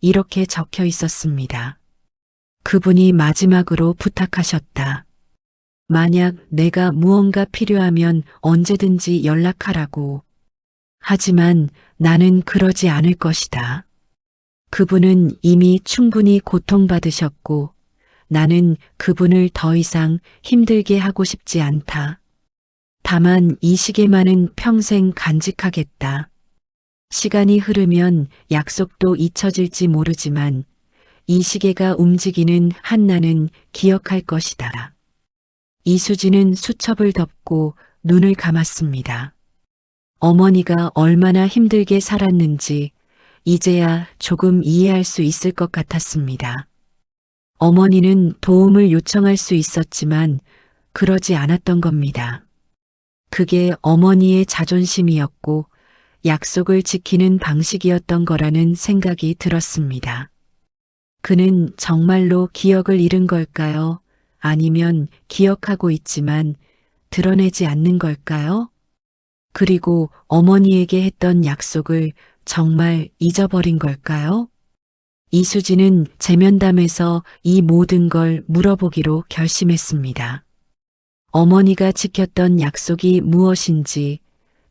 이렇게 적혀 있었습니다. 그분이 마지막으로 부탁하셨다. 만약 내가 무언가 필요하면 언제든지 연락하라고. 하지만 나는 그러지 않을 것이다. 그분은 이미 충분히 고통받으셨고 나는 그분을 더 이상 힘들게 하고 싶지 않다. 다만 이 시계만은 평생 간직하겠다. 시간이 흐르면 약속도 잊혀질지 모르지만 이 시계가 움직이는 한 나는 기억할 것이다. 이수진은 수첩을 덮고 눈을 감았습니다. 어머니가 얼마나 힘들게 살았는지 이제야 조금 이해할 수 있을 것 같았습니다. 어머니는 도움을 요청할 수 있었지만 그러지 않았던 겁니다. 그게 어머니의 자존심이었고 약속을 지키는 방식이었던 거라는 생각이 들었습니다. 그는 정말로 기억을 잃은 걸까요? 아니면 기억하고 있지만 드러내지 않는 걸까요? 그리고 어머니에게 했던 약속을 정말 잊어버린 걸까요? 이수진은 제면담에서 이 모든 걸 물어보기로 결심했습니다. 어머니가 지켰던 약속이 무엇인지,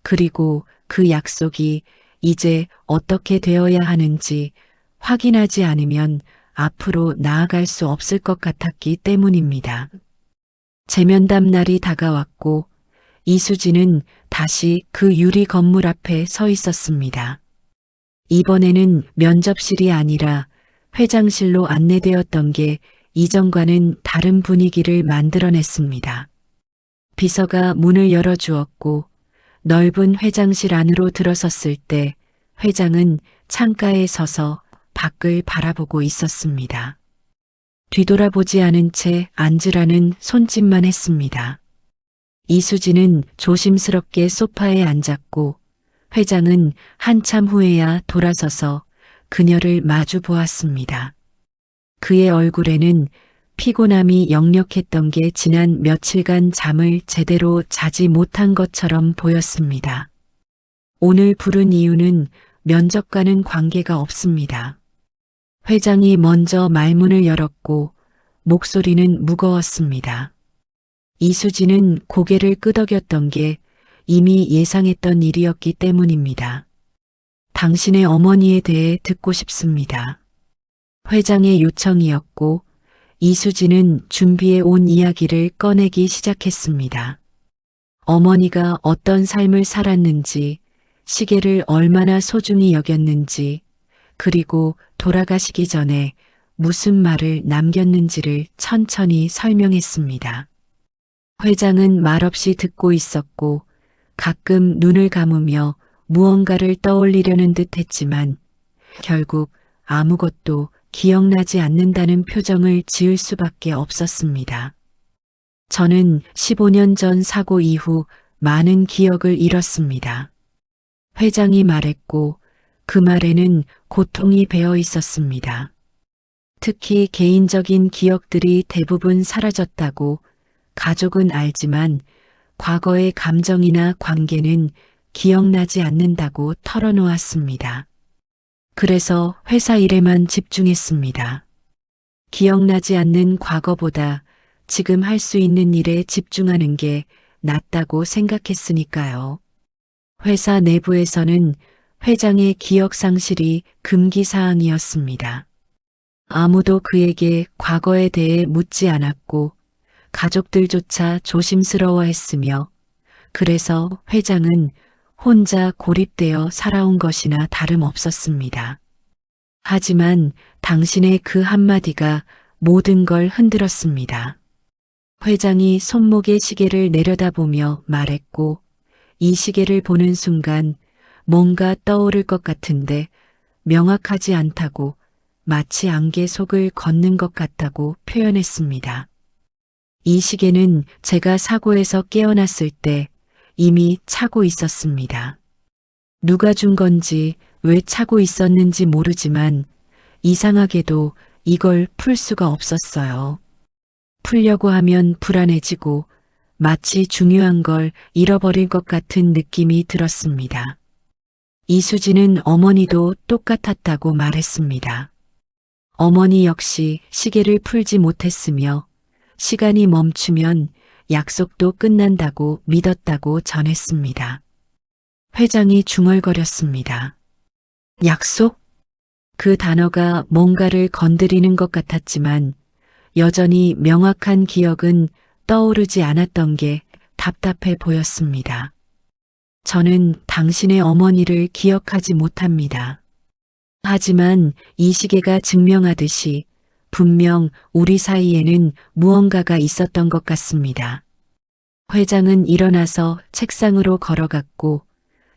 그리고 그 약속이 이제 어떻게 되어야 하는지 확인하지 않으면 앞으로 나아갈 수 없을 것 같았기 때문입니다. 제면담 날이 다가왔고 이수진은 다시 그 유리 건물 앞에 서 있었습니다. 이번에는 면접실이 아니라 회장실로 안내되었던 게 이전과는 다른 분위기를 만들어냈습니다. 비서가 문을 열어주었고 넓은 회장실 안으로 들어섰을 때 회장은 창가에 서서 밖을 바라보고 있었습니다. 뒤돌아보지 않은 채 앉으라는 손짓만 했습니다. 이수진은 조심스럽게 소파에 앉았고 회장은 한참 후에야 돌아서서 그녀를 마주 보았습니다. 그의 얼굴에는 피곤함이 역력했던 게 지난 며칠간 잠을 제대로 자지 못한 것처럼 보였습니다. 오늘 부른 이유는 면접과는 관계가 없습니다. 회장이 먼저 말문을 열었고 목소리는 무거웠습니다. 이수진은 고개를 끄덕였던 게 이미 예상했던 일이었기 때문입니다. 당신의 어머니에 대해 듣고 싶습니다. 회장의 요청이었고 이수진은 준비해 온 이야기를 꺼내기 시작했습니다. 어머니가 어떤 삶을 살았는지, 시계를 얼마나 소중히 여겼는지, 그리고 돌아가시기 전에 무슨 말을 남겼는지를 천천히 설명했습니다. 회장은 말없이 듣고 있었고 가끔 눈을 감으며 무언가를 떠올리려는 듯 했지만 결국 아무것도 기억나지 않는다는 표정을 지을 수밖에 없었습니다. 저는 15년 전 사고 이후 많은 기억을 잃었습니다. 회장이 말했고 그 말에는 고통이 배어 있었습니다. 특히 개인적인 기억들이 대부분 사라졌다고 가족은 알지만 과거의 감정이나 관계는 기억나지 않는다고 털어놓았습니다. 그래서 회사 일에만 집중했습니다. 기억나지 않는 과거보다 지금 할 수 있는 일에 집중하는 게 낫다고 생각했으니까요. 회사 내부에서는 회장의 기억 상실이 금기사항이었습니다. 아무도 그에게 과거에 대해 묻지 않았고 가족들조차 조심스러워했으며 그래서 회장은 혼자 고립되어 살아온 것이나 다름없었습니다. 하지만 당신의 그 한마디가 모든 걸 흔들었습니다. 회장이 손목의 시계를 내려다보며 말했고 이 시계를 보는 순간 뭔가 떠오를 것 같은데 명확하지 않다고 마치 안개 속을 걷는 것 같다고 표현했습니다. 이 시계는 제가 사고에서 깨어났을 때 이미 차고 있었습니다. 누가 준 건지 왜 차고 있었는지 모르지만 이상하게도 이걸 풀 수가 없었어요. 풀려고 하면 불안해지고 마치 중요한 걸 잃어버릴 것 같은 느낌이 들었습니다. 이수진은 어머니도 똑같았다고 말했습니다. 어머니 역시 시계를 풀지 못했으며 시간이 멈추면 약속도 끝난다고 믿었다고 전했습니다. 회장이 중얼거렸습니다. 약속? 그 단어가 뭔가를 건드리는 것 같았지만 여전히 명확한 기억은 떠오르지 않았던 게 답답해 보였습니다. 저는 당신의 어머니를 기억하지 못합니다. 하지만 이 시계가 증명하듯이 분명 우리 사이에는 무언가가 있었던 것 같습니다. 회장은 일어나서 책상으로 걸어갔고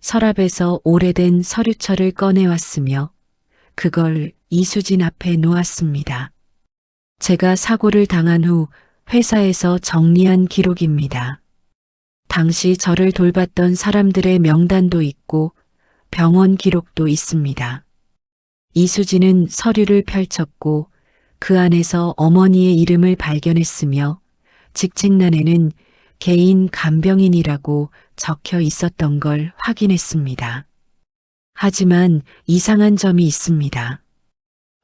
서랍에서 오래된 서류철을 꺼내왔으며 그걸 이수진 앞에 놓았습니다. 제가 사고를 당한 후 회사에서 정리한 기록입니다. 당시 저를 돌봤던 사람들의 명단도 있고 병원 기록도 있습니다. 이수진은 서류를 펼쳤고 그 안에서 어머니의 이름을 발견했으며 직책란에는 개인 간병인이라고 적혀 있었던 걸 확인했습니다. 하지만 이상한 점이 있습니다.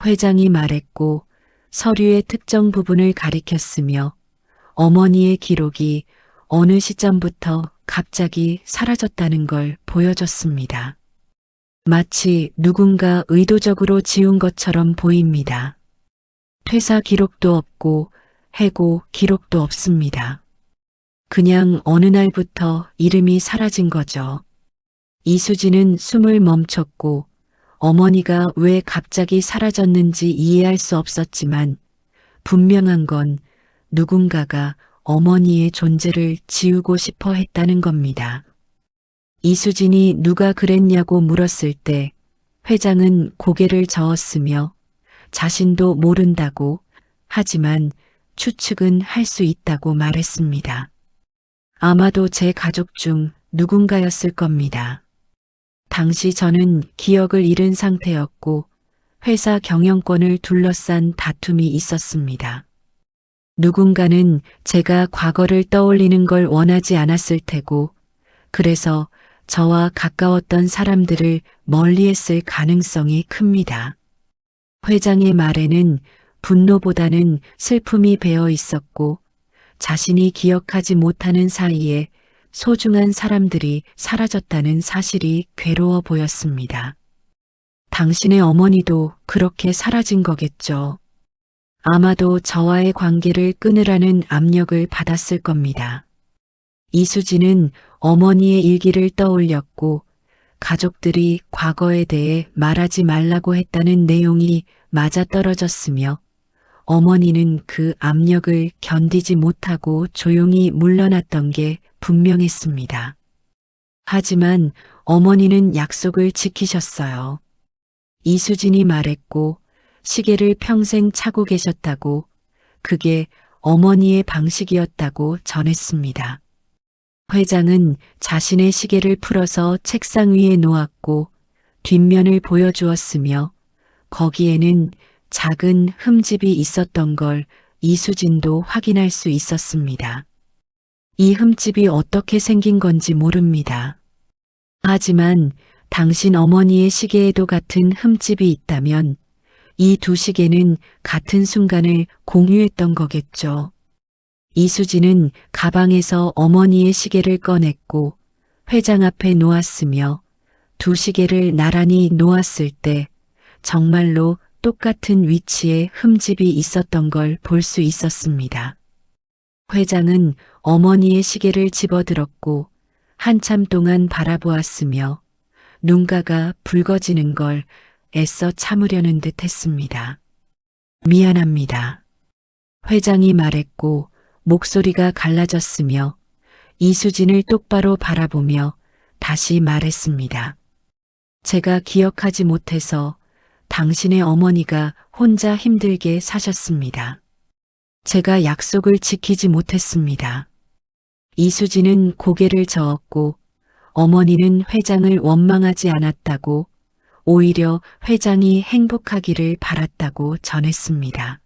회장이 말했고 서류의 특정 부분을 가리켰으며 어머니의 기록이 어느 시점부터 갑자기 사라졌다는 걸 보여줬습니다. 마치 누군가 의도적으로 지운 것처럼 보입니다. 퇴사 기록도 없고 해고 기록도 없습니다. 그냥 어느 날부터 이름이 사라진 거죠. 이수진은 숨을 멈췄고 어머니가 왜 갑자기 사라졌는지 이해할 수 없었지만 분명한 건 누군가가 어머니의 존재를 지우고 싶어 했다는 겁니다. 이수진이 누가 그랬냐고 물었을 때 회장은 고개를 저었으며 자신도 모른다고 하지만 추측은 할 수 있다고 말했습니다. 아마도 제 가족 중 누군가였을 겁니다. 당시 저는 기억을 잃은 상태였고 회사 경영권을 둘러싼 다툼이 있었습니다. 누군가는 제가 과거를 떠올리는 걸 원하지 않았을 테고 그래서 저와 가까웠던 사람들을 멀리했을 가능성이 큽니다. 회장의 말에는 분노보다는 슬픔이 배어 있었고 자신이 기억하지 못하는 사이에 소중한 사람들이 사라졌다는 사실이 괴로워 보였습니다. 당신의 어머니도 그렇게 사라진 거겠죠. 아마도 저와의 관계를 끊으라는 압력을 받았을 겁니다. 이수진은 어머니의 일기를 떠올렸고 가족들이 과거에 대해 말하지 말라고 했다는 내용이 맞아떨어졌으며 어머니는 그 압력을 견디지 못하고 조용히 물러났던 게 분명했습니다. 하지만 어머니는 약속을 지키셨어요. 이수진이 말했고 시계를 평생 차고 계셨다고 그게 어머니의 방식이었다고 전했습니다. 회장은 자신의 시계를 풀어서 책상 위에 놓았고 뒷면을 보여주었으며 거기에는 작은 흠집이 있었던 걸 이수진도 확인할 수 있었습니다. 이 흠집이 어떻게 생긴 건지 모릅니다. 하지만 당신 어머니의 시계에도 같은 흠집이 있다면 이 두 시계는 같은 순간을 공유했던 거겠죠. 이수진은 가방에서 어머니의 시계를 꺼냈고 회장 앞에 놓았으며 두 시계를 나란히 놓았을 때 정말로 똑같은 위치에 흠집이 있었던 걸 볼 수 있었습니다. 회장은 어머니의 시계를 집어들었고 한참 동안 바라보았으며 눈가가 붉어지는 걸 애써 참으려는 듯 했습니다. 미안합니다. 회장이 말했고 목소리가 갈라졌으며 이수진을 똑바로 바라보며 다시 말했습니다. 제가 기억하지 못해서 당신의 어머니가 혼자 힘들게 사셨습니다. 제가 약속을 지키지 못했습니다. 이수진은 고개를 저었고 어머니는 회장을 원망하지 않았다고 오히려 회장이 행복하기를 바랐다고 전했습니다.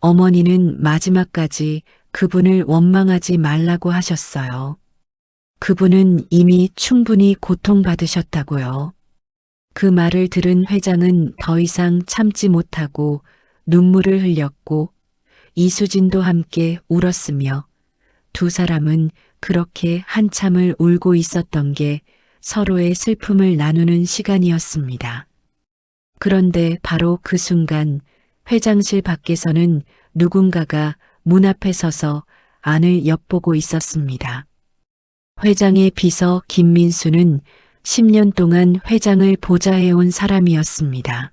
어머니는 마지막까지 그분을 원망하지 말라고 하셨어요. 그분은 이미 충분히 고통받으셨다고요. 그 말을 들은 회장은 더 이상 참지 못하고 눈물을 흘렸고 이수진도 함께 울었으며 두 사람은 그렇게 한참을 울고 있었던 게 서로의 슬픔을 나누는 시간이었습니다. 그런데 바로 그 순간 회장실 밖에서는 누군가가 문 앞에 서서 안을 엿보고 있었습니다. 회장의 비서 김민수는 10년 동안 회장을 보좌해온 사람이었습니다.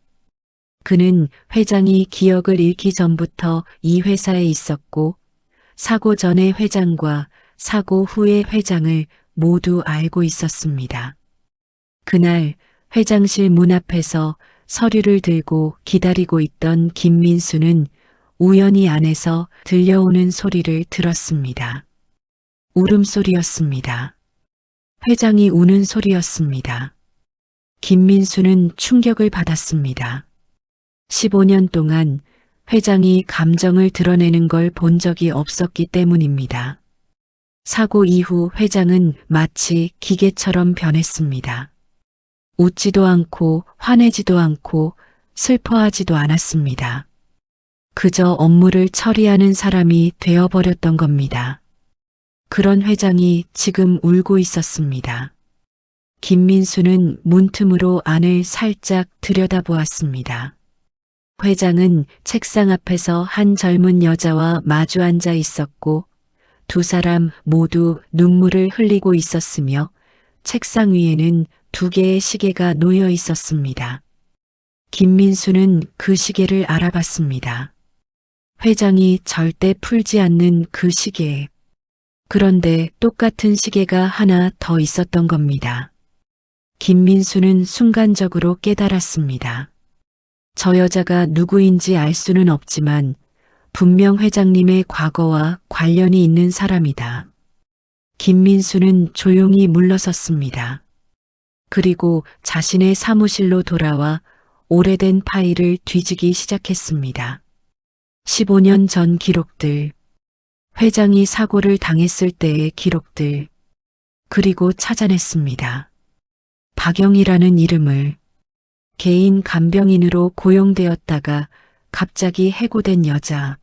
그는 회장이 기억을 잃기 전부터 이 회사에 있었고 사고 전의 회장과 사고 후의 회장을 모두 알고 있었습니다. 그날 회장실 문 앞에서 서류를 들고 기다리고 있던 김민수는 우연히 안에서 들려오는 소리를 들었습니다. 울음소리였습니다. 회장이 우는 소리였습니다. 김민수는 충격을 받았습니다. 15년 동안 회장이 감정을 드러내는 걸 본 적이 없었기 때문입니다. 사고 이후 회장은 마치 기계처럼 변했습니다. 웃지도 않고 화내지도 않고 슬퍼하지도 않았습니다. 그저 업무를 처리하는 사람이 되어버렸던 겁니다. 그런 회장이 지금 울고 있었습니다. 김민수는 문틈으로 안을 살짝 들여다보았습니다. 회장은 책상 앞에서 한 젊은 여자와 마주 앉아 있었고 두 사람 모두 눈물을 흘리고 있었으며 책상 위에는 2개의 시계가 놓여 있었습니다. 김민수는 그 시계를 알아봤습니다. 회장이 절대 풀지 않는 그 시계. 그런데 똑같은 시계가 하나 더 있었던 겁니다. 김민수는 순간적으로 깨달았습니다. 저 여자가 누구인지 알 수는 없지만 분명 회장님의 과거와 관련이 있는 사람이다. 김민수는 조용히 물러섰습니다. 그리고 자신의 사무실로 돌아와 오래된 파일을 뒤지기 시작했습니다. 15년 전 기록들, 회장이 사고를 당했을 때의 기록들, 그리고 찾아냈습니다. 박영이라는 이름을. 개인 간병인으로 고용되었다가 갑자기 해고된 여자.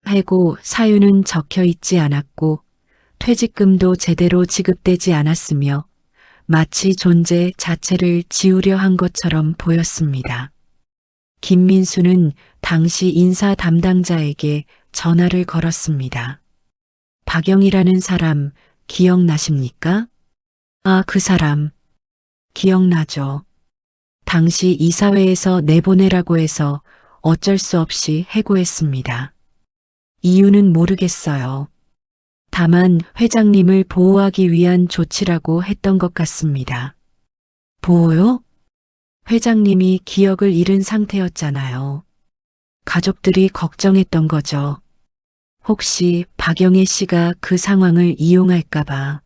해고 사유는 적혀 있지 않았고 퇴직금도 제대로 지급되지 않았으며 마치 존재 자체를 지우려 한 것처럼 보였습니다. 김민수는 당시 인사 담당자에게 전화를 걸었습니다. 박영이라는 사람 기억나십니까? 아, 그 사람. 기억나죠. 당시 이사회에서 내보내라고 해서 어쩔 수 없이 해고했습니다. 이유는 모르겠어요. 다만 회장님을 보호하기 위한 조치라고 했던 것 같습니다. 보호요? 회장님이 기억을 잃은 상태였잖아요. 가족들이 걱정했던 거죠. 혹시 박영애 씨가 그 상황을 이용할까봐.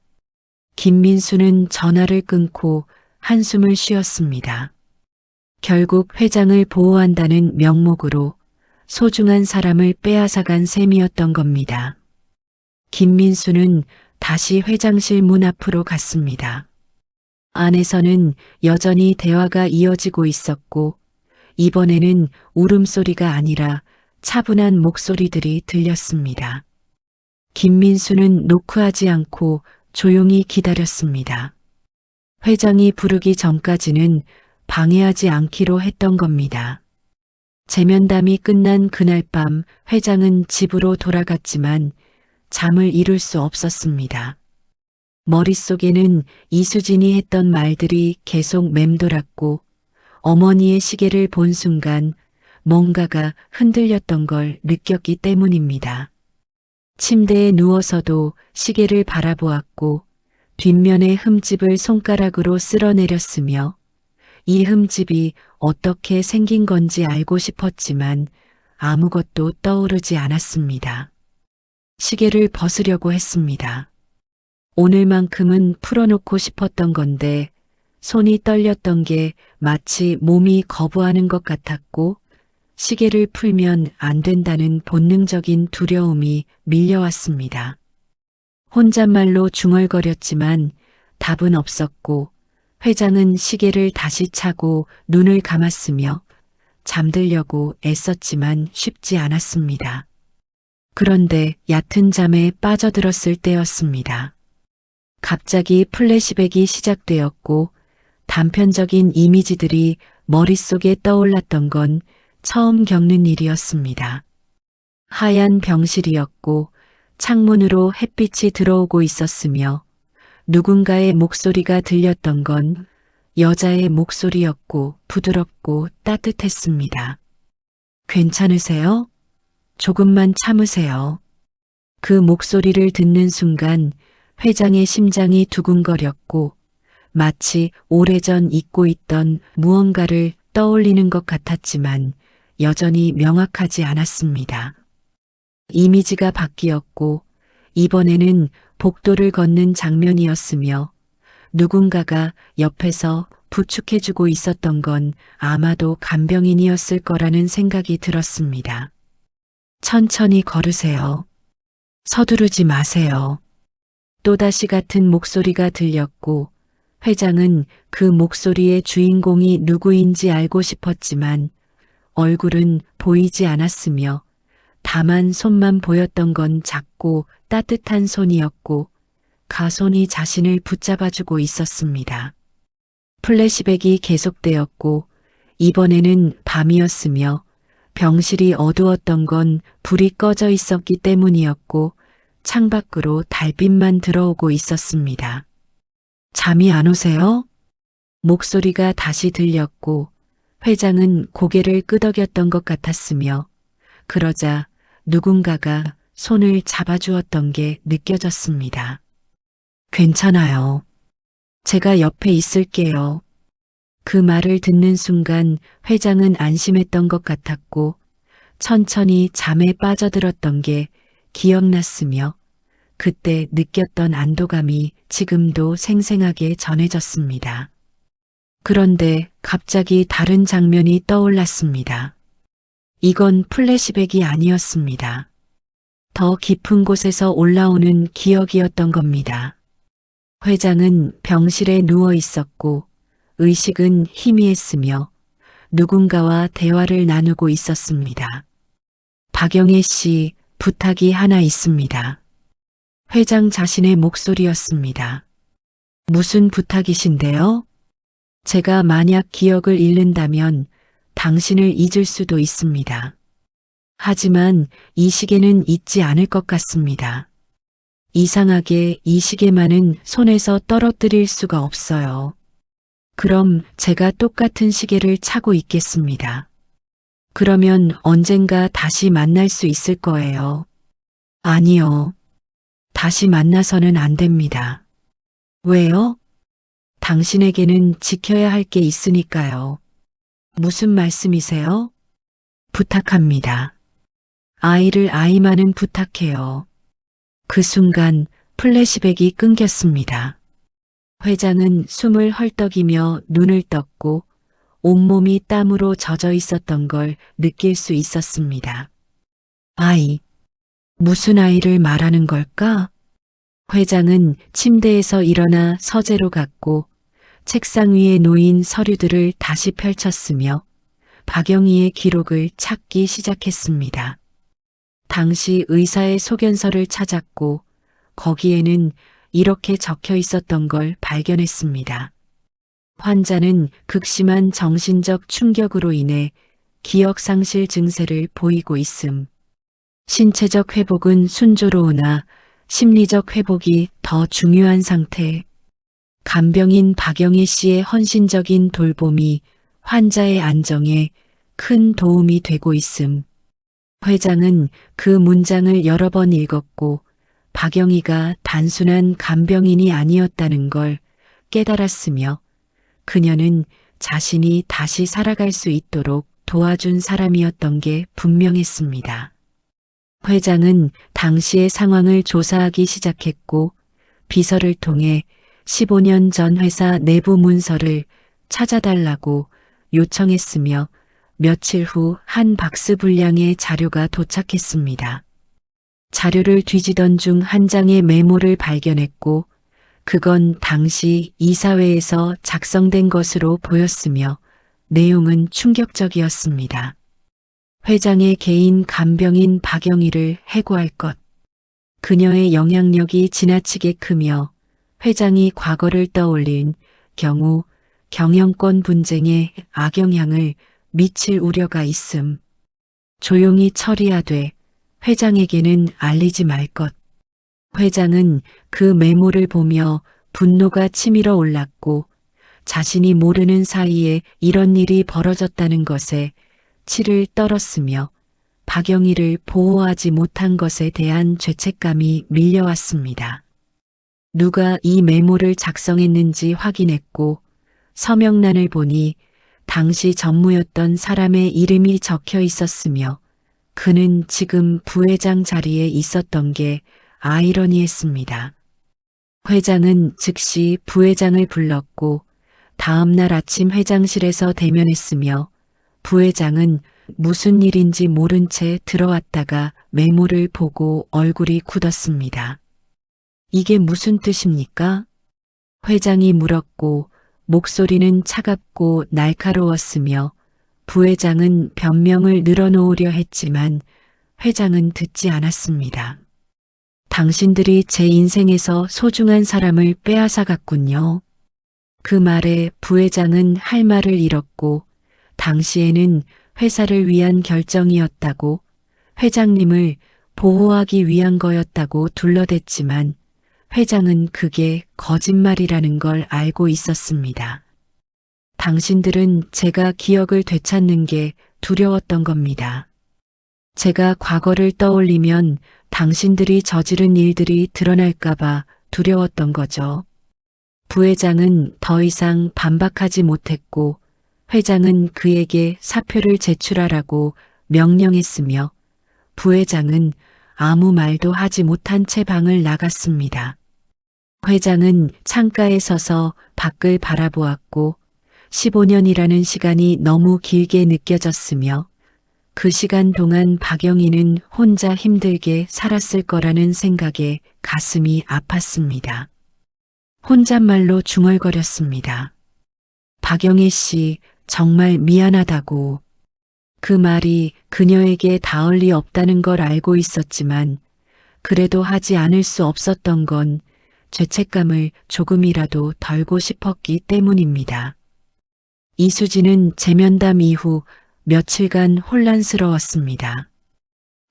김민수는 전화를 끊고 한숨을 쉬었습니다. 결국 회장을 보호한다는 명목으로 소중한 사람을 빼앗아간 셈이었던 겁니다. 김민수는 다시 회장실 문 앞으로 갔습니다. 안에서는 여전히 대화가 이어지고 있었고 이번에는 울음소리가 아니라 차분한 목소리들이 들렸습니다. 김민수는 노크하지 않고 조용히 기다렸습니다. 회장이 부르기 전까지는 방해하지 않기로 했던 겁니다. 재면담이 끝난 그날 밤 회장은 집으로 돌아갔지만 잠을 이룰 수 없었습니다. 머릿속에는 이수진이 했던 말들이 계속 맴돌았고 어머니의 시계를 본 순간 뭔가가 흔들렸던 걸 느꼈기 때문입니다. 침대에 누워서도 시계를 바라보았고 뒷면의 흠집을 손가락으로 쓸어내렸으며 이 흠집이 어떻게 생긴 건지 알고 싶었지만 아무것도 떠오르지 않았습니다. 시계를 벗으려고 했습니다. 오늘만큼은 풀어놓고 싶었던 건데 손이 떨렸던 게 마치 몸이 거부하는 것 같았고 시계를 풀면 안 된다는 본능적인 두려움이 밀려왔습니다. 혼잣말로 중얼거렸지만 답은 없었고 회장은 시계를 다시 차고 눈을 감았으며 잠들려고 애썼지만 쉽지 않았습니다. 그런데 얕은 잠에 빠져들었을 때였습니다. 갑자기 플래시백이 시작되었고 단편적인 이미지들이 머릿속에 떠올랐던 건 처음 겪는 일이었습니다. 하얀 병실이었고 창문으로 햇빛이 들어오고 있었으며 누군가의 목소리가 들렸던 건 여자의 목소리였고 부드럽고 따뜻했습니다. 괜찮으세요? 조금만 참으세요. 그 목소리를 듣는 순간 회장의 심장이 두근거렸고 마치 오래전 잊고 있던 무언가를 떠올리는 것 같았지만 여전히 명확하지 않았습니다. 이미지가 바뀌었고 이번에는 복도를 걷는 장면이었으며 누군가가 옆에서 부축해주고 있었던 건 아마도 간병인이었을 거라는 생각이 들었습니다. 천천히 걸으세요. 서두르지 마세요. 또다시 같은 목소리가 들렸고 회장은 그 목소리의 주인공이 누구인지 알고 싶었지만 얼굴은 보이지 않았으며 다만 손만 보였던 건 작고 따뜻한 손이었고 가손이 자신을 붙잡아주고 있었습니다. 플래시백이 계속되었고 이번에는 밤이었으며 병실이 어두웠던 건 불이 꺼져 있었기 때문이었고 창밖으로 달빛만 들어오고 있었습니다. 잠이 안 오세요? 목소리가 다시 들렸고 회장은 고개를 끄덕였던 것 같았으며 그러자 누군가가 손을 잡아주었던 게 느껴졌습니다. 괜찮아요. 제가 옆에 있을게요. 그 말을 듣는 순간 회장은 안심했던 것 같았고 천천히 잠에 빠져들었던 게 기억났으며 그때 느꼈던 안도감이 지금도 생생하게 전해졌습니다. 그런데 갑자기 다른 장면이 떠올랐습니다. 이건 플래시백이 아니었습니다. 더 깊은 곳에서 올라오는 기억이었던 겁니다. 회장은 병실에 누워 있었고 의식은 희미했으며 누군가와 대화를 나누고 있었습니다. 박영애 씨, 부탁이 하나 있습니다. 회장 자신의 목소리였습니다. 무슨 부탁이신데요? 제가 만약 기억을 잃는다면 당신을 잊을 수도 있습니다. 하지만 이 시계는 잊지 않을 것 같습니다. 이상하게 이 시계만은 손에서 떨어뜨릴 수가 없어요. 그럼 제가 똑같은 시계를 차고 있겠습니다. 그러면 언젠가 다시 만날 수 있을 거예요. 아니요. 다시 만나서는 안 됩니다. 왜요? 당신에게는 지켜야 할 게 있으니까요. 무슨 말씀이세요? 부탁합니다. 아이를 아이만은 부탁해요. 그 순간 플래시백이 끊겼습니다. 회장은 숨을 헐떡이며 눈을 떴고 온몸이 땀으로 젖어 있었던 걸 느낄 수 있었습니다. 아이. 무슨 아이를 말하는 걸까? 회장은 침대에서 일어나 서재로 갔고 책상 위에 놓인 서류들을 다시 펼쳤으며 박영희의 기록을 찾기 시작했습니다. 당시 의사의 소견서를 찾았고 거기에는 이렇게 적혀 있었던 걸 발견했습니다. 환자는 극심한 정신적 충격으로 인해 기억상실 증세를 보이고 있음. 신체적 회복은 순조로우나 심리적 회복이 더 중요한 상태. 간병인 박영희 씨의 헌신적인 돌봄이 환자의 안정에 큰 도움이 되고 있음. 회장은 그 문장을 여러 번 읽었고 박영희가 단순한 간병인이 아니었다는 걸 깨달았으며 그녀는 자신이 다시 살아갈 수 있도록 도와준 사람이었던 게 분명했습니다. 회장은 당시의 상황을 조사하기 시작했고 비서를 통해 15년 전 회사 내부 문서를 찾아달라고 요청했으며 며칠 후 한 박스 분량의 자료가 도착했습니다. 자료를 뒤지던 중 한 장의 메모를 발견했고 그건 당시 이사회에서 작성된 것으로 보였으며 내용은 충격적이었습니다. 회장의 개인 간병인 박영희를 해고할 것. 그녀의 영향력이 지나치게 크며 회장이 과거를 떠올린 경우 경영권 분쟁에 악영향을 미칠 우려가 있음. 조용히 처리하되 회장에게는 알리지 말 것. 회장은 그 메모를 보며 분노가 치밀어 올랐고 자신이 모르는 사이에 이런 일이 벌어졌다는 것에 치를 떨었으며 박영희를 보호하지 못한 것에 대한 죄책감이 밀려왔습니다. 누가 이 메모를 작성했는지 확인했고 서명란을 보니 당시 전무였던 사람의 이름이 적혀 있었으며 그는 지금 부회장 자리에 있었던 게 아이러니했습니다. 회장은 즉시 부회장을 불렀고 다음 날 아침 회장실에서 대면했으며 부회장은 무슨 일인지 모른 채 들어왔다가 메모를 보고 얼굴이 굳었습니다. 이게 무슨 뜻입니까? 회장이 물었고 목소리는 차갑고 날카로웠으며 부회장은 변명을 늘어놓으려 했지만 회장은 듣지 않았습니다. 당신들이 제 인생에서 소중한 사람을 빼앗아갔군요. 그 말에 부회장은 할 말을 잃었고 당시에는 회사를 위한 결정이었다고 회장님을 보호하기 위한 거였다고 둘러댔지만 회장은 그게 거짓말이라는 걸 알고 있었습니다. 당신들은 제가 기억을 되찾는 게 두려웠던 겁니다. 제가 과거를 떠올리면 당신들이 저지른 일들이 드러날까봐 두려웠던 거죠. 부회장은 더 이상 반박하지 못했고 회장은 그에게 사표를 제출하라고 명령했으며 부회장은 아무 말도 하지 못한 채 방을 나갔습니다. 회장은 창가에 서서 밖을 바라보았고 15년이라는 시간이 너무 길게 느껴졌으며 그 시간 동안 박영희는 혼자 힘들게 살았을 거라는 생각에 가슴이 아팠습니다. 혼잣말로 중얼거렸습니다. 박영희 씨, 정말 미안하다고. 그 말이 그녀에게 닿을 리 없다는 걸 알고 있었지만 그래도 하지 않을 수 없었던 건 죄책감을 조금이라도 덜고 싶었기 때문입니다. 이수진은 재면담 이후 며칠간 혼란스러웠습니다.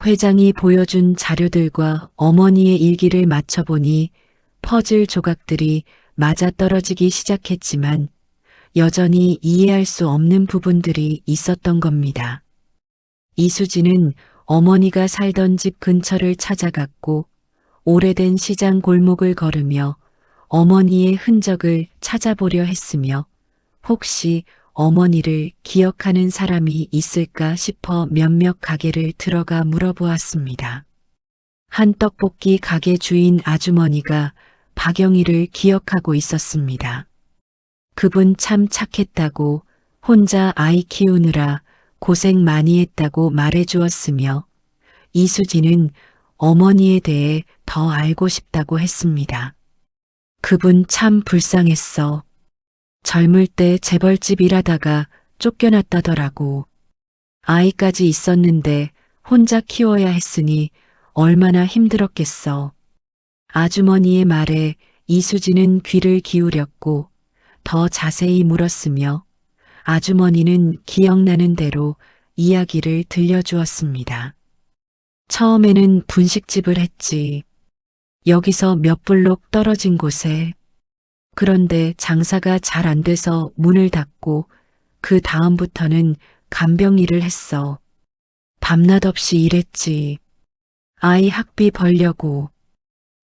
회장이 보여준 자료들과 어머니의 일기를 맞춰보니 퍼즐 조각들이 맞아떨어지기 시작했지만 여전히 이해할 수 없는 부분들이 있었던 겁니다. 이수진은 어머니가 살던 집 근처를 찾아갔고 오래된 시장 골목을 걸으며 어머니의 흔적을 찾아보려 했으며 혹시 어머니를 기억하는 사람이 있을까 싶어 몇몇 가게를 들어가 물어보았습니다. 한 떡볶이 가게 주인 아주머니가 박영희를 기억하고 있었습니다. 그분 참 착했다고 혼자 아이 키우느라 고생 많이 했다고 말해주었으며 이수진은 어머니에 대해 더 알고 싶다고 했습니다. 그분 참 불쌍했어. 젊을 때 재벌집 일하다가 쫓겨났다더라고. 아이까지 있었는데 혼자 키워야 했으니 얼마나 힘들었겠어. 아주머니의 말에 이수진은 귀를 기울였고 더 자세히 물었으며 아주머니는 기억나는 대로 이야기를 들려주었습니다. 처음에는 분식집을 했지. 여기서 몇 블록 떨어진 곳에. 그런데 장사가 잘 안 돼서 문을 닫고 그 다음부터는 간병 일을 했어. 밤낮 없이 일했지. 아이 학비 벌려고.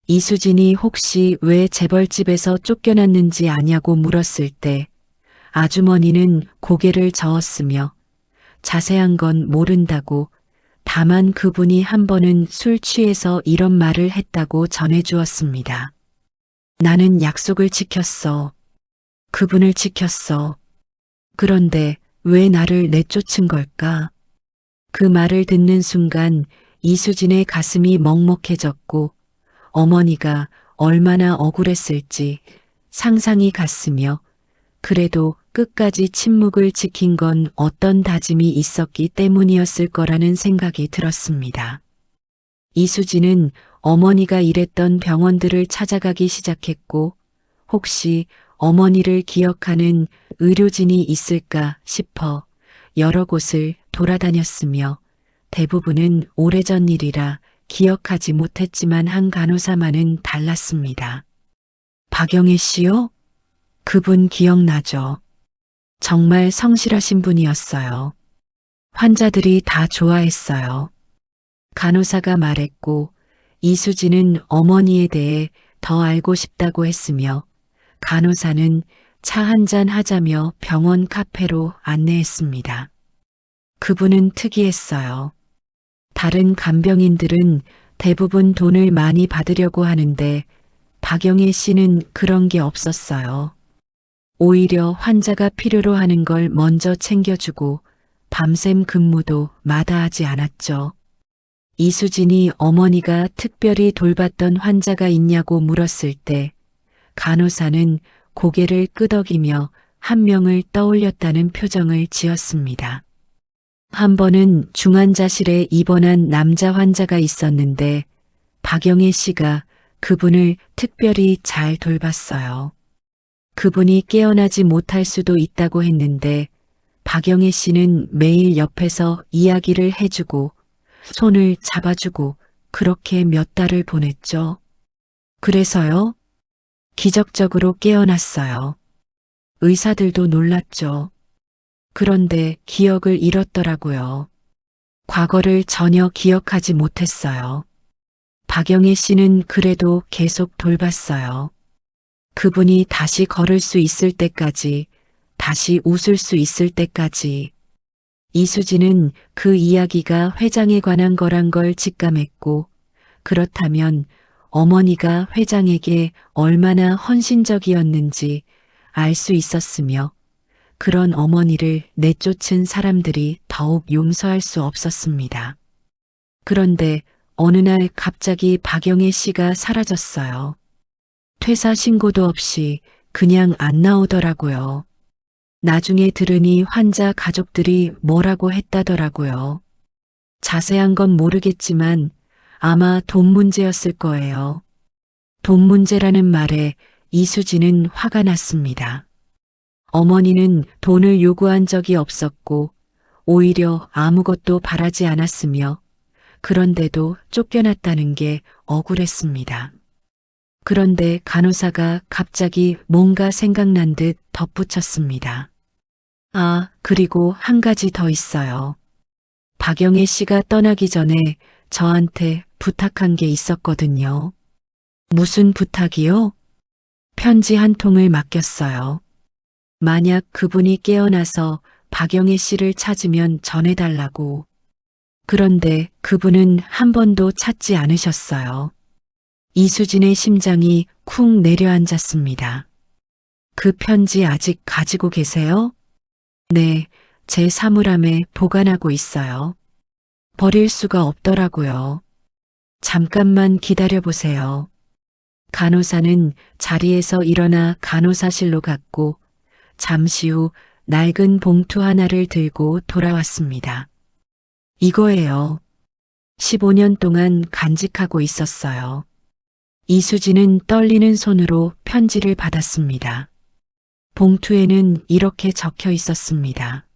이수진이 혹시 왜 재벌집에서 쫓겨났는지 아냐고 물었을 때 아주머니는 고개를 저었으며 자세한 건 모른다고, 다만 그분이 한 번은 술 취해서 이런 말을 했다고 전해주었습니다. 나는 약속을 지켰어. 그분을 지켰어. 그런데 왜 나를 내쫓은 걸까? 그 말을 듣는 순간 이수진의 가슴이 먹먹해졌고 어머니가 얼마나 억울했을지 상상이 갔으며, 그래도 끝까지 침묵을 지킨 건 어떤 다짐이 있었기 때문이었을 거라는 생각이 들었습니다. 이수진은 어머니가 일했던 병원들을 찾아가기 시작했고, 혹시 어머니를 기억하는 의료진이 있을까 싶어 여러 곳을 돌아다녔으며, 대부분은 오래전 일이라 기억하지 못했지만 한 간호사만은 달랐습니다. 박영애 씨요? 그분 기억나죠? 정말 성실하신 분이었어요. 환자들이 다 좋아했어요. 간호사가 말했고, 이수진은 어머니에 대해 더 알고 싶다고 했으며, 간호사는 차 한잔 하자며 병원 카페로 안내했습니다. 그분은 특이했어요. 다른 간병인들은 대부분 돈을 많이 받으려고 하는데 박영애 씨는 그런 게 없었어요. 오히려 환자가 필요로 하는 걸 먼저 챙겨주고 밤샘 근무도 마다하지 않았죠. 이수진이 어머니가 특별히 돌봤던 환자가 있냐고 물었을 때 간호사는 고개를 끄덕이며 한 명을 떠올렸다는 표정을 지었습니다. 한 번은 중환자실에 입원한 남자 환자가 있었는데 박영애 씨가 그분을 특별히 잘 돌봤어요. 그분이 깨어나지 못할 수도 있다고 했는데 박영애 씨는 매일 옆에서 이야기를 해주고 손을 잡아주고 그렇게 몇 달을 보냈죠. 그래서요? 기적적으로 깨어났어요. 의사들도 놀랐죠. 그런데 기억을 잃었더라고요. 과거를 전혀 기억하지 못했어요. 박영애 씨는 그래도 계속 돌봤어요. 그분이 다시 걸을 수 있을 때까지, 다시 웃을 수 있을 때까지. 이수진은 그 이야기가 회장에 관한 거란 걸 직감했고, 그렇다면 어머니가 회장에게 얼마나 헌신적이었는지 알 수 있었으며, 그런 어머니를 내쫓은 사람들이 더욱 용서할 수 없었습니다. 그런데 어느 날 갑자기 박영애 씨가 사라졌어요. 퇴사 신고도 없이 그냥 안 나오더라고요. 나중에 들으니 환자 가족들이 뭐라고 했다더라고요. 자세한 건 모르겠지만 아마 돈 문제였을 거예요. 돈 문제라는 말에 이수진은 화가 났습니다. 어머니는 돈을 요구한 적이 없었고 오히려 아무것도 바라지 않았으며, 그런데도 쫓겨났다는 게 억울했습니다. 그런데 간호사가 갑자기 뭔가 생각난 듯 덧붙였습니다. 아, 그리고 한 가지 더 있어요. 박영애 씨가 떠나기 전에 저한테 부탁한 게 있었거든요. 무슨 부탁이요? 편지 한 통을 맡겼어요. 만약 그분이 깨어나서 박영애 씨를 찾으면 전해달라고. 그런데 그분은 한 번도 찾지 않으셨어요. 이수진의 심장이 쿵 내려앉았습니다. 그 편지 아직 가지고 계세요? 네, 제 사물함에 보관하고 있어요. 버릴 수가 없더라고요. 잠깐만 기다려보세요. 간호사는 자리에서 일어나 간호사실로 갔고 잠시 후 낡은 봉투 하나를 들고 돌아왔습니다. 이거예요. 15년 동안 간직하고 있었어요. 이수진은 떨리는 손으로 편지를 받았습니다. 봉투에는 이렇게 적혀 있었습니다.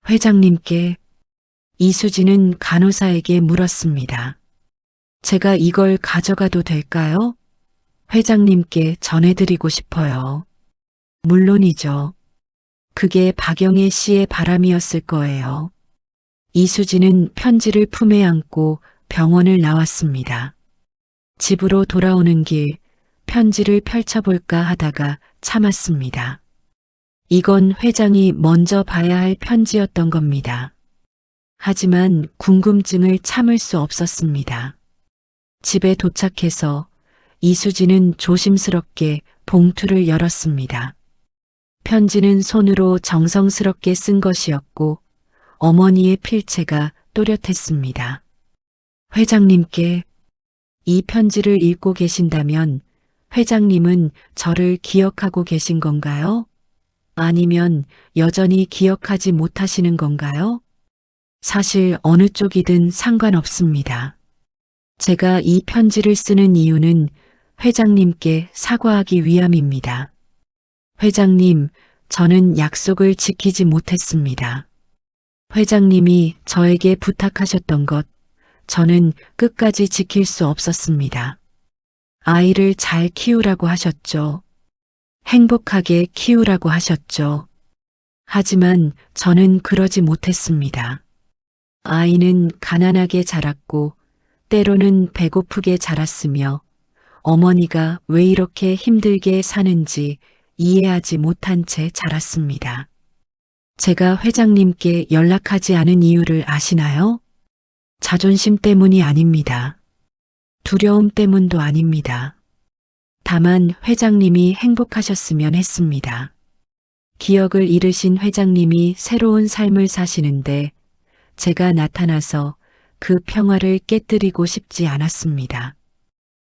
회장님께. 이수진은 간호사에게 물었습니다. 제가 이걸 가져가도 될까요? 회장님께 전해드리고 싶어요. 물론이죠. 그게 박영애 씨의 바람이었을 거예요. 이수진은 편지를 품에 안고 병원을 나왔습니다. 집으로 돌아오는 길 편지를 펼쳐볼까 하다가 참았습니다. 이건 회장이 먼저 봐야 할 편지였던 겁니다. 하지만 궁금증을 참을 수 없었습니다. 집에 도착해서 이수진은 조심스럽게 봉투를 열었습니다. 편지는 손으로 정성스럽게 쓴 것이었고 어머니의 필체가 또렷했습니다. 회장님께 이 편지를 읽고 계신다면 회장님은 저를 기억하고 계신 건가요? 아니면 여전히 기억하지 못하시는 건가요? 사실 어느 쪽이든 상관없습니다. 제가 이 편지를 쓰는 이유는 회장님께 사과하기 위함입니다. 회장님, 저는 약속을 지키지 못했습니다. 회장님이 저에게 부탁하셨던 것, 저는 끝까지 지킬 수 없었습니다. 아이를 잘 키우라고 하셨죠. 행복하게 키우라고 하셨죠. 하지만 저는 그러지 못했습니다. 아이는 가난하게 자랐고 때로는 배고프게 자랐으며 어머니가 왜 이렇게 힘들게 사는지 이해하지 못한 채 자랐습니다. 제가 회장님께 연락하지 않은 이유를 아시나요? 자존심 때문이 아닙니다. 두려움 때문도 아닙니다. 다만 회장님이 행복하셨으면 했습니다. 기억을 잃으신 회장님이 새로운 삶을 사시는데 제가 나타나서 그 평화를 깨뜨리고 싶지 않았습니다.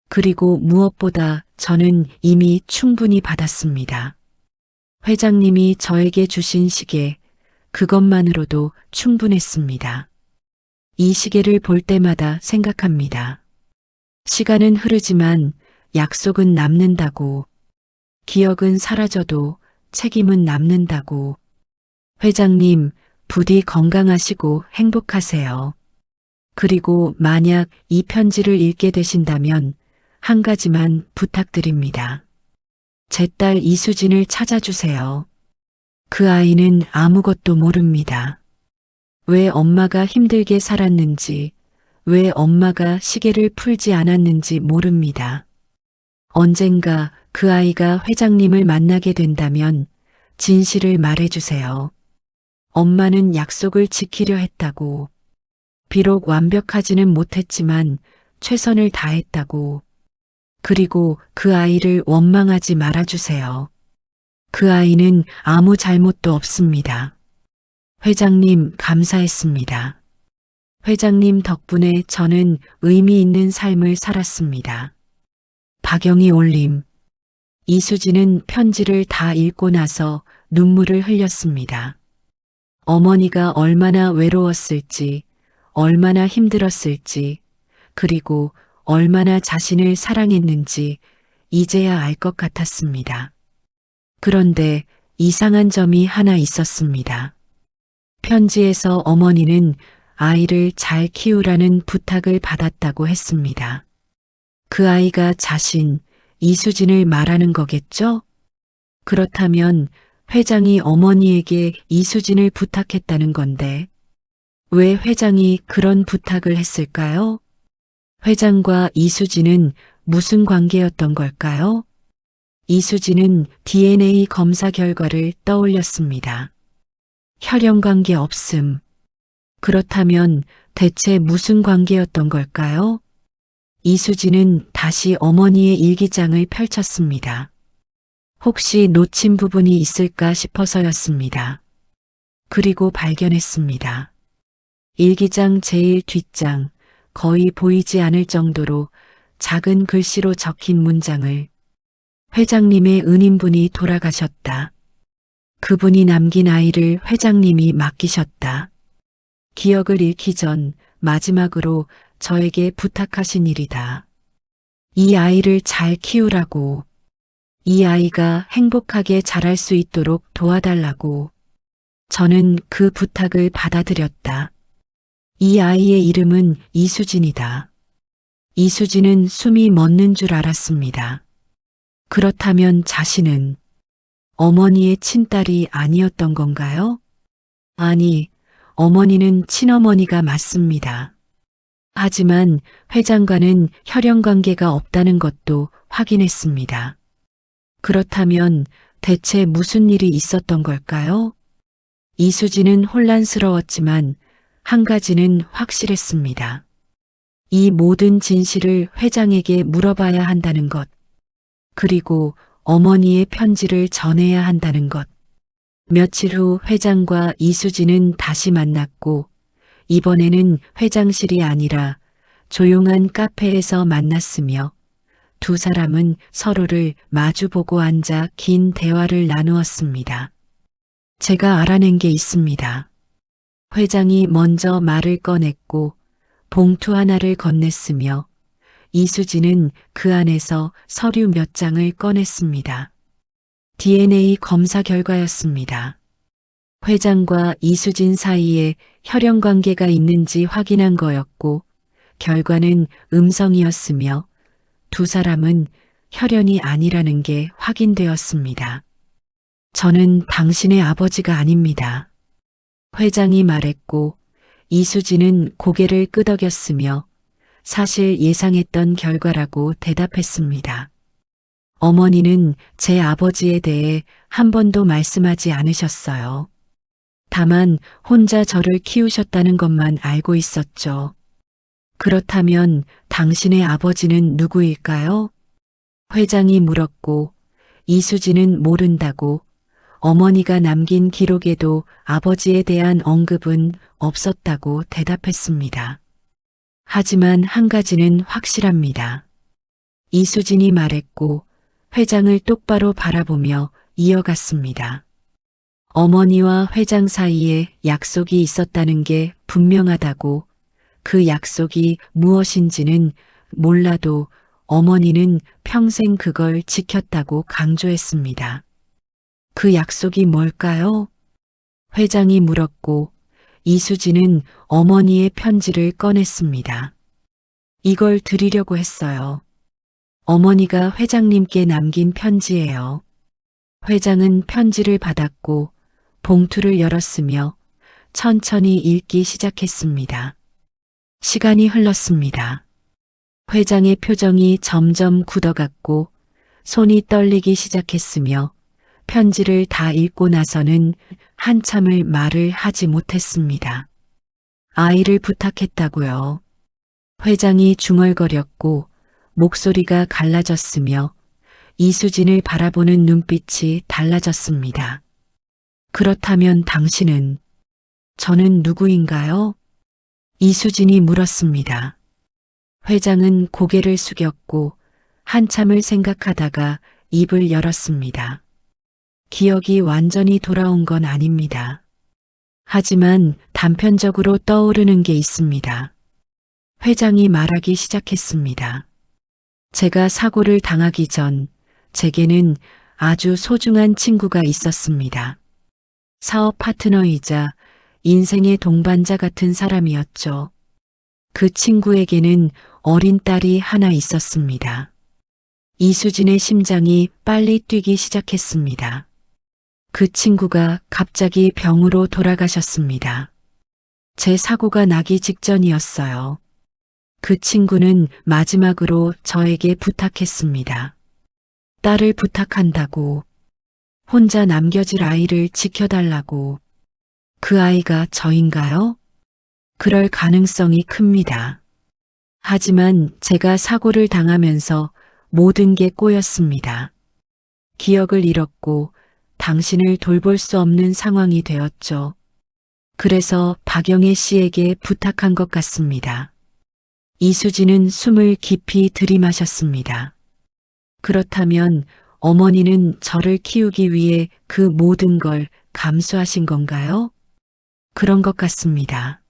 그리고 무엇보다 저는 이미 충분히 받았습니다. 회장님이 저에게 주신 시계, 그것만으로도 충분했습니다. 이 시계를 볼 때마다 생각합니다. 시간은 흐르지만 약속은 남는다고, 기억은 사라져도 책임은 남는다고. 회장님, 부디 건강하시고 행복하세요. 그리고 만약 이 편지를 읽게 되신다면 한 가지만 부탁드립니다. 제 딸 이수진을 찾아주세요. 그 아이는 아무것도 모릅니다. 왜 엄마가 힘들게 살았는지, 왜 엄마가 시계를 풀지 않았는지 모릅니다. 언젠가 그 아이가 회장님을 만나게 된다면 진실을 말해주세요. 엄마는 약속을 지키려 했다고. 비록 완벽하지는 못했지만 최선을 다했다고. 그리고 그 아이를 원망하지 말아주세요. 그 아이는 아무 잘못도 없습니다. 회장님 감사했습니다. 회장님 덕분에 저는 의미 있는 삶을 살았습니다. 박영희 올림. 이수진은 편지를 다 읽고 나서 눈물을 흘렸습니다. 어머니가 얼마나 외로웠을지, 얼마나 힘들었을지, 그리고 얼마나 자신을 사랑했는지 이제야 알 것 같았습니다. 그런데 이상한 점이 하나 있었습니다. 편지에서 어머니는 아이를 잘 키우라는 부탁을 받았다고 했습니다. 그 아이가 자신, 이수진을 말하는 거겠죠? 그렇다면 회장이 어머니에게 이수진을 부탁했다는 건데, 왜 회장이 그런 부탁을 했을까요? 회장과 이수진은 무슨 관계였던 걸까요? 이수진은 DNA 검사 결과를 떠올렸습니다. 혈연 관계 없음. 그렇다면 대체 무슨 관계였던 걸까요? 이수진은 다시 어머니의 일기장을 펼쳤습니다. 혹시 놓친 부분이 있을까 싶어서였습니다. 그리고 발견했습니다. 일기장 제일 뒷장, 거의 보이지 않을 정도로 작은 글씨로 적힌 문장을 회장님의 은인분이 돌아가셨다. 그분이 남긴 아이를 회장님이 맡기셨다. 기억을 잃기 전 마지막으로 저에게 부탁하신 일이다. 이 아이를 잘 키우라고, 이 아이가 행복하게 자랄 수 있도록 도와달라고. 저는 그 부탁을 받아들였다. 이 아이의 이름은 이수진이다. 이수진은 숨이 멎는 줄 알았습니다. 그렇다면 자신은 어머니의 친딸이 아니었던 건가요? 아니, 어머니는 친어머니가 맞습니다. 하지만 회장과는 혈연 관계가 없다는 것도 확인했습니다. 그렇다면 대체 무슨 일이 있었던 걸까요? 이수진은 혼란스러웠지만 한 가지는 확실했습니다. 이 모든 진실을 회장에게 물어봐야 한다는 것, 그리고 어머니의 편지를 전해야 한다는 것. 며칠 후 회장과 이수진은 다시 만났고 이번에는 회장실이 아니라 조용한 카페에서 만났으며 두 사람은 서로를 마주보고 앉아 긴 대화를 나누었습니다. 제가 알아낸 게 있습니다. 회장이 먼저 말을 꺼냈고 봉투 하나를 건넸으며 이수진은 그 안에서 서류 몇 장을 꺼냈습니다. DNA 검사 결과였습니다. 회장과 이수진 사이에 혈연 관계가 있는지 확인한 거였고 결과는 음성이었으며 두 사람은 혈연이 아니라는 게 확인되었습니다. 저는 당신의 아버지가 아닙니다. 회장이 말했고 이수진은 고개를 끄덕였으며 사실 예상했던 결과라고 대답했습니다. 어머니는 제 아버지에 대해 한 번도 말씀하지 않으셨어요. 다만 혼자 저를 키우셨다는 것만 알고 있었죠. 그렇다면 당신의 아버지는 누구일까요? 회장이 물었고 이수진은 모른다고 어머니가 남긴 기록에도 아버지에 대한 언급은 없었다고 대답했습니다. 하지만 한 가지는 확실합니다. 이수진이 말했고 회장을 똑바로 바라보며 이어갔습니다. 어머니와 회장 사이에 약속이 있었다는 게 분명하다고 그 약속이 무엇인지는 몰라도 어머니는 평생 그걸 지켰다고 강조했습니다. 그 약속이 뭘까요? 회장이 물었고 이수진은 어머니의 편지를 꺼냈습니다. 이걸 드리려고 했어요. 어머니가 회장님께 남긴 편지예요. 회장은 편지를 받았고 봉투를 열었으며 천천히 읽기 시작했습니다. 시간이 흘렀습니다. 회장의 표정이 점점 굳어갔고 손이 떨리기 시작했으며 편지를 다 읽고 나서는 한참을 말을 하지 못했습니다. 아이를 부탁했다고요. 회장이 중얼거렸고 목소리가 갈라졌으며 이수진을 바라보는 눈빛이 달라졌습니다. 그렇다면 당신은, 저는 누구인가요? 이수진이 물었습니다. 회장은 고개를 숙였고 한참을 생각하다가 입을 열었습니다. 기억이 완전히 돌아온 건 아닙니다. 하지만 단편적으로 떠오르는 게 있습니다. 회장이 말하기 시작했습니다. 제가 사고를 당하기 전 제게는 아주 소중한 친구가 있었습니다. 사업 파트너이자 인생의 동반자 같은 사람이었죠. 그 친구에게는 어린 딸이 하나 있었습니다. 이수진의 심장이 빨리 뛰기 시작했습니다. 그 친구가 갑자기 병으로 돌아가셨습니다. 제 사고가 나기 직전이었어요. 그 친구는 마지막으로 저에게 부탁했습니다. 딸을 부탁한다고, 혼자 남겨질 아이를 지켜달라고. 그 아이가 저인가요? 그럴 가능성이 큽니다. 하지만 제가 사고를 당하면서 모든 게 꼬였습니다. 기억을 잃었고 당신을 돌볼 수 없는 상황이 되었죠. 그래서 박영애 씨에게 부탁한 것 같습니다. 이수진은 숨을 깊이 들이마셨습니다. 그렇다면 어머니는 저를 키우기 위해 그 모든 걸 감수하신 건가요? 그런 것 같습니다.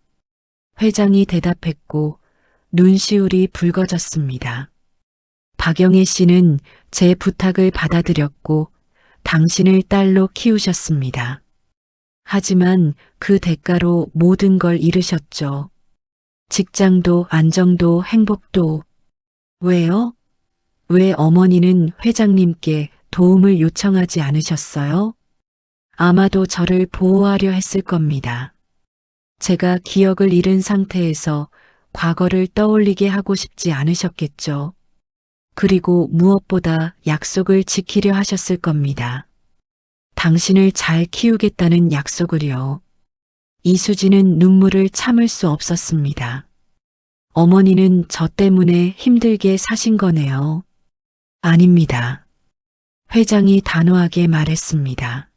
회장이 대답했고 눈시울이 붉어졌습니다. 박영애 씨는 제 부탁을 받아들였고 당신을 딸로 키우셨습니다. 하지만 그 대가로 모든 걸 잃으셨죠. 직장도 안정도 행복도 왜요? 왜 어머니는 회장님께 도움을 요청하지 않으셨어요? 아마도 저를 보호하려 했을 겁니다. 제가 기억을 잃은 상태에서 과거를 떠올리게 하고 싶지 않으셨겠죠. 그리고 무엇보다 약속을 지키려 하셨을 겁니다. 당신을 잘 키우겠다는 약속을요. 이수지는 눈물을 참을 수 없었습니다. 어머니는 저 때문에 힘들게 사신 거네요. 아닙니다. 회장이 단호하게 말했습니다.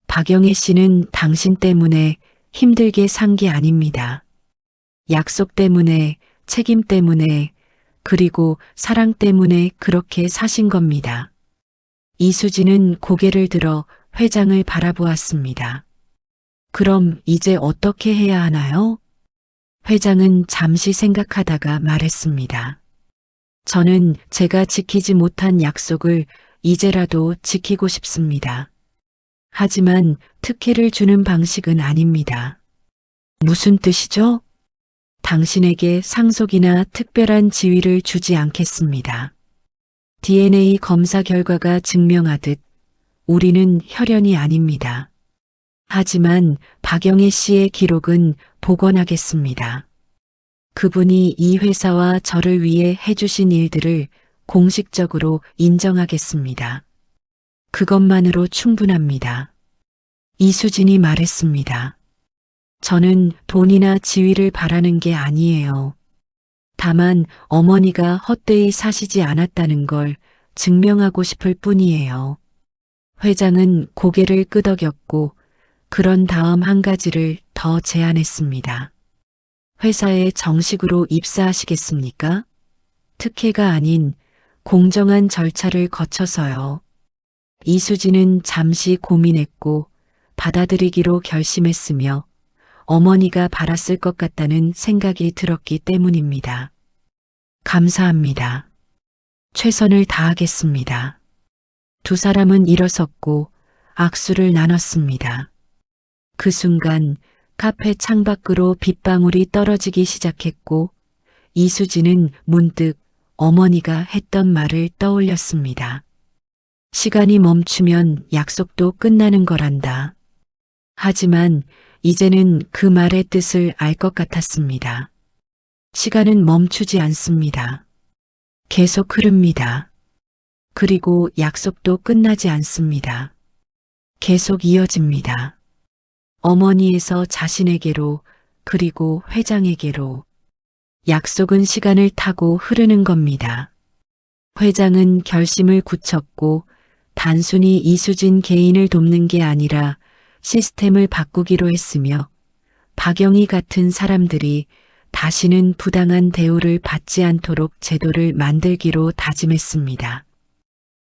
박영애 씨는 당신 때문에 힘들게 산 게 아닙니다. 약속 때문에, 책임 때문에, 그리고 사랑 때문에 그렇게 사신 겁니다. 이수지는 고개를 들어 회장을 바라보았습니다. 그럼 이제 어떻게 해야 하나요? 회장은 잠시 생각하다가 말했습니다. 저는 제가 지키지 못한 약속을 이제라도 지키고 싶습니다. 하지만 특혜를 주는 방식은 아닙니다. 무슨 뜻이죠? 당신에게 상속이나 특별한 지위를 주지 않겠습니다. DNA 검사 결과가 증명하듯 우리는 혈연이 아닙니다. 하지만 박영애 씨의 기록은 복원하겠습니다. 그분이 이 회사와 저를 위해 해주신 일들을 공식적으로 인정하겠습니다. 그것만으로 충분합니다. 이수진이 말했습니다. 저는 돈이나 지위를 바라는 게 아니에요. 다만 어머니가 헛되이 사시지 않았다는 걸 증명하고 싶을 뿐이에요. 회장은 고개를 끄덕였고 그런 다음 한 가지를 더 제안했습니다. 회사에 정식으로 입사하시겠습니까? 특혜가 아닌 공정한 절차를 거쳐서요. 이수진은 잠시 고민했고 받아들이기로 결심했으며 어머니가 바랐을 것 같다는 생각이 들었기 때문입니다. 감사합니다. 최선을 다하겠습니다. 두 사람은 일어섰고 악수를 나눴습니다. 그 순간 카페 창밖으로 빗방울이 떨어지기 시작했고 이수진은 문득 어머니가 했던 말을 떠올렸습니다. 시간이 멈추면 약속도 끝나는 거란다. 하지만 이제는 그 말의 뜻을 알 것 같았습니다. 시간은 멈추지 않습니다. 계속 흐릅니다. 그리고 약속도 끝나지 않습니다. 계속 이어집니다. 어머니에서 자신에게로 그리고 회장에게로 약속은 시간을 타고 흐르는 겁니다. 회장은 결심을 굳혔고 단순히 이수진 개인을 돕는 게 아니라 시스템을 바꾸기로 했으며 박영희 같은 사람들이 다시는 부당한 대우를 받지 않도록 제도를 만들기로 다짐했습니다.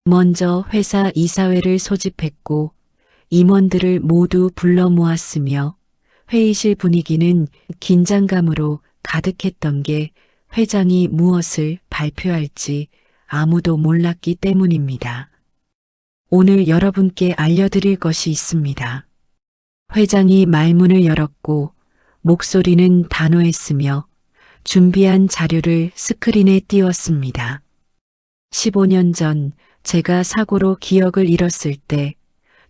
먼저 회사 이사회를 소집했고 임원들을 모두 불러 모았으며 회의실 분위기는 긴장감으로 가득했던 게 회장이 무엇을 발표할지 아무도 몰랐기 때문입니다. 오늘 여러분께 알려드릴 것이 있습니다. 회장이 말문을 열었고 목소리는 단호했으며 준비한 자료를 스크린에 띄웠습니다. 15년 전 제가 사고로 기억을 잃었을 때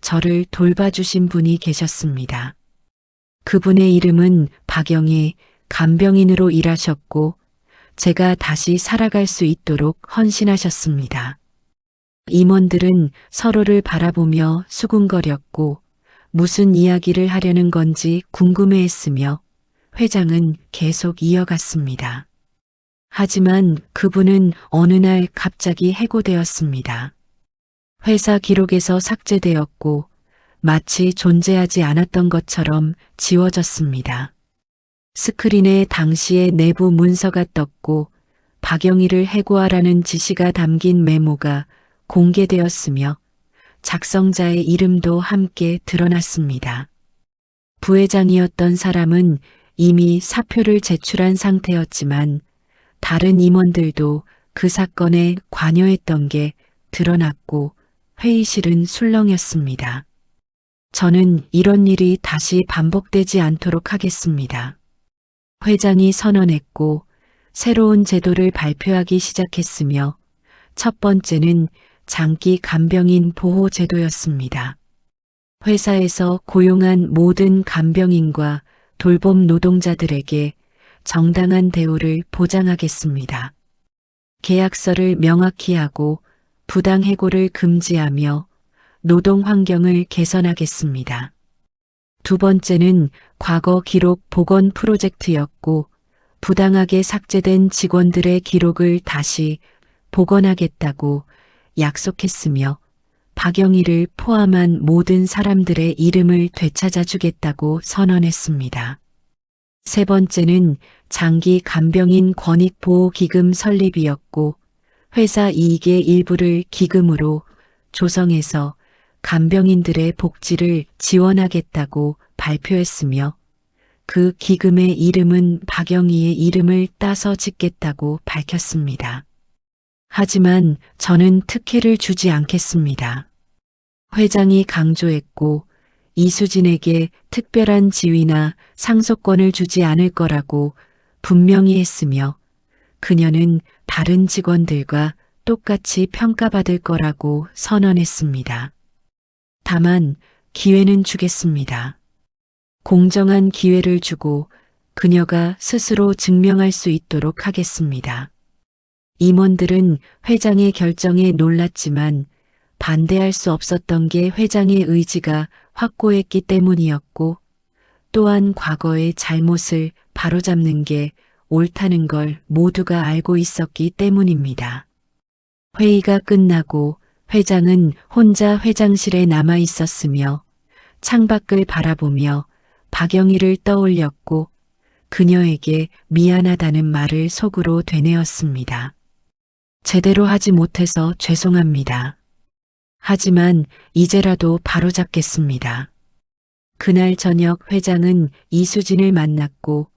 저를 돌봐주신 분이 계셨습니다. 그분의 이름은 박영희 간병인으로 일하셨고 제가 다시 살아갈 수 있도록 헌신하셨습니다. 임원들은 서로를 바라보며 수군거렸고 무슨 이야기를 하려는 건지 궁금해했으며 회장은 계속 이어갔습니다. 하지만 그분은 어느 날 갑자기 해고되었습니다. 회사 기록에서 삭제되었고 마치 존재하지 않았던 것처럼 지워졌습니다. 스크린에 당시의 내부 문서가 떴고 박영희를 해고하라는 지시가 담긴 메모가 공개되었으며 작성자의 이름도 함께 드러났습니다. 부회장이었던 사람은 이미 사표를 제출한 상태였지만 다른 임원들도 그 사건에 관여했던 게 드러났고 회의실은 술렁였습니다. 저는 이런 일이 다시 반복되지 않도록 하겠습니다. 회장이 선언했고 새로운 제도를 발표하기 시작했으며 첫 번째는 장기 간병인 보호 제도였습니다. 회사에서 고용한 모든 간병인과 돌봄 노동자들에게 정당한 대우를 보장하겠습니다. 계약서를 명확히 하고 부당해고를 금지하며 노동 환경을 개선하겠습니다. 두 번째는 과거 기록 복원 프로젝트였고 부당하게 삭제된 직원들의 기록을 다시 복원하겠다고 약속했으며 박영희를 포함한 모든 사람들의 이름을 되찾아주겠다고 선언했습니다. 세 번째는 장기 간병인 권익보호기금 설립이었고 회사 이익의 일부를 기금으로 조성해서 간병인들의 복지를 지원하겠다고 발표했으며 그 기금의 이름은 박영희의 이름을 따서 짓겠다고 밝혔습니다. 하지만 저는 특혜를 주지 않겠습니다. 회장이 강조했고 이수진에게 특별한 지위나 상속권을 주지 않을 거라고 분명히 했으며 그녀는 다른 직원들과 똑같이 평가받을 거라고 선언했습니다. 다만 기회는 주겠습니다. 공정한 기회를 주고 그녀가 스스로 증명할 수 있도록 하겠습니다. 임원들은 회장의 결정에 놀랐지만 반대할 수 없었던 게 회장의 의지가 확고했기 때문이었고 또한 과거의 잘못을 바로잡는 게 옳다는 걸 모두가 알고 있었기 때문입니다. 회의가 끝나고 회장은 혼자 회장실에 남아 있었으며 창밖을 바라보며 박영희를 떠올렸고 그녀에게 미안하다는 말을 속으로 되뇌었습니다. 제대로 하지 못해서 죄송합니다. 하지만 이제라도 바로잡겠습니다. 그날 저녁 회장은 이수진을 만났고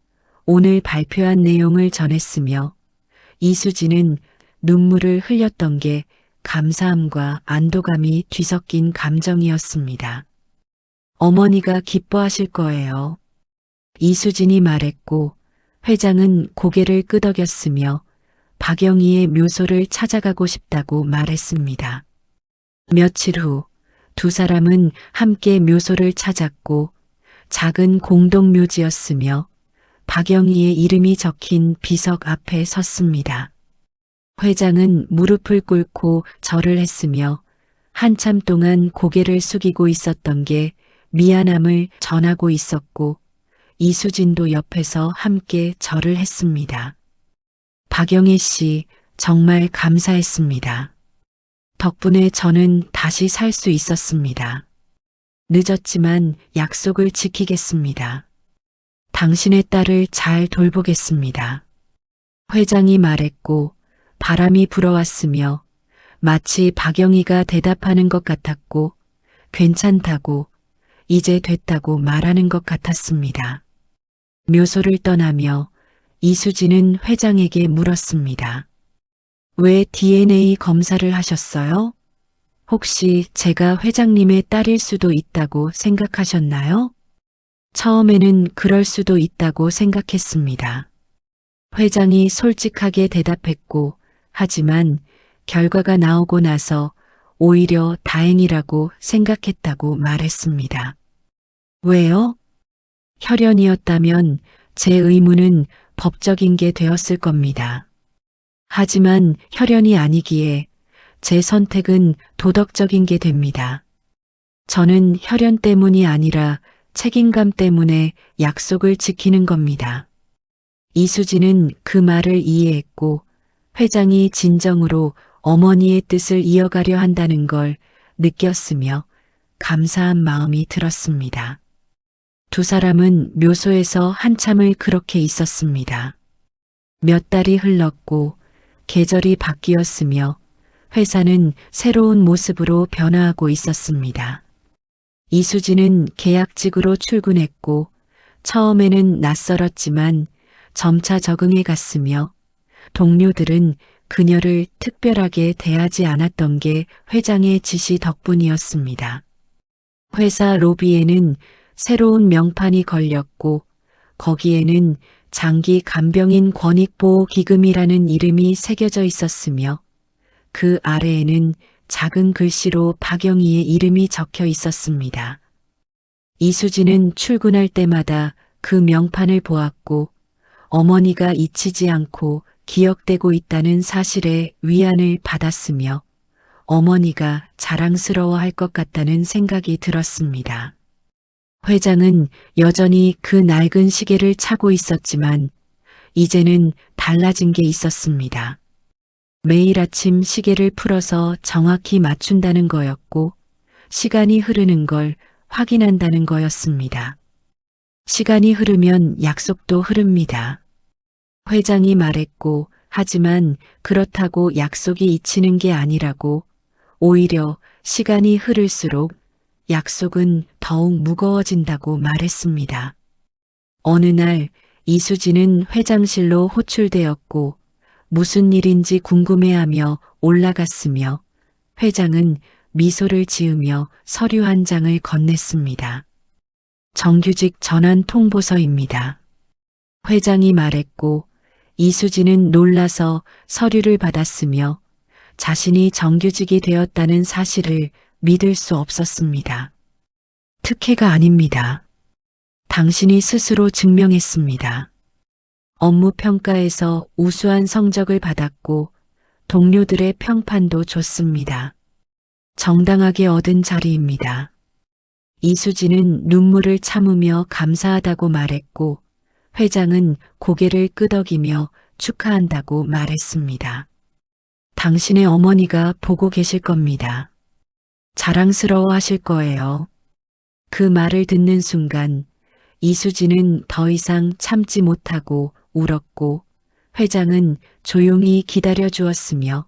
오늘 발표한 내용을 전했으며 이수진은 눈물을 흘렸던 게 감사함과 안도감이 뒤섞인 감정이었습니다. 어머니가 기뻐하실 거예요. 이수진이 말했고 회장은 고개를 끄덕였으며 박영희의 묘소를 찾아가고 싶다고 말했습니다. 며칠 후 두 사람은 함께 묘소를 찾았고 작은 공동묘지였으며 박영희의 이름이 적힌 비석 앞에 섰습니다. 회장은 무릎을 꿇고 절을 했으며 한참 동안 고개를 숙이고 있었던 게 미안함을 전하고 있었고 이수진도 옆에서 함께 절을 했습니다. 박영희 씨, 정말 감사했습니다. 덕분에 저는 다시 살 수 있었습니다. 늦었지만 약속을 지키겠습니다. 당신의 딸을 잘 돌보겠습니다. 회장이 말했고 바람이 불어왔으며 마치 박영희가 대답하는 것 같았고 괜찮다고 이제 됐다고 말하는 것 같았습니다. 묘소를 떠나며 이수진은 회장에게 물었습니다. 왜 DNA 검사를 하셨어요? 혹시 제가 회장님의 딸일 수도 있다고 생각하셨나요? 처음에는 그럴 수도 있다고 생각했습니다. 회장이 솔직하게 대답했고 하지만 결과가 나오고 나서 오히려 다행이라고 생각했다고 말했습니다. 왜요? 혈연이었다면 제 의무는 법적인 게 되었을 겁니다. 하지만 혈연이 아니기에 제 선택은 도덕적인 게 됩니다. 저는 혈연 때문이 아니라 책임감 때문에 약속을 지키는 겁니다. 이수진은 그 말을 이해했고 회장이 진정으로 어머니의 뜻을 이어가려 한다는 걸 느꼈으며 감사한 마음이 들었습니다. 두 사람은 묘소에서 한참을 그렇게 있었습니다. 몇 달이 흘렀고 계절이 바뀌었으며 회사는 새로운 모습으로 변화하고 있었습니다. 이수진은 계약직으로 출근했고 처음에는 낯설었지만 점차 적응해 갔으며 동료들은 그녀를 특별하게 대하지 않았던 게 회장의 지시 덕분이었습니다. 회사 로비에는 새로운 명판이 걸렸고 거기에는 장기 간병인 권익보호기금이라는 이름이 새겨져 있었으며 그 아래에는 작은 글씨로 박영희의 이름이 적혀 있었습니다. 이수진은 출근할 때마다 그 명판을 보았고 어머니가 잊히지 않고 기억되고 있다는 사실에 위안을 받았으며 어머니가 자랑스러워할 것 같다는 생각이 들었습니다. 회장은 여전히 그 낡은 시계를 차고 있었지만 이제는 달라진 게 있었습니다. 매일 아침 시계를 풀어서 정확히 맞춘다는 거였고 시간이 흐르는 걸 확인한다는 거였습니다. 시간이 흐르면 약속도 흐릅니다. 회장이 말했고 하지만 그렇다고 약속이 잊히는 게 아니라고 오히려 시간이 흐를수록 약속은 더욱 무거워진다고 말했습니다. 어느 날 이수진은 회장실로 호출되었고 무슨 일인지 궁금해하며 올라갔으며 회장은 미소를 지으며 서류 한 장을 건넸습니다. 정규직 전환 통보서입니다. 회장이 말했고 이수진은 놀라서 서류를 받았으며 자신이 정규직이 되었다는 사실을 믿을 수 없었습니다. 특혜가 아닙니다. 당신이 스스로 증명했습니다. 업무 평가에서 우수한 성적을 받았고 동료들의 평판도 좋습니다. 정당하게 얻은 자리입니다. 이수진은 눈물을 참으며 감사하다고 말했고 회장은 고개를 끄덕이며 축하한다고 말했습니다. 당신의 어머니가 보고 계실 겁니다. 자랑스러워 하실 거예요. 그 말을 듣는 순간 이수진은 더 이상 참지 못하고 울었고 회장은 조용히 기다려 주었으며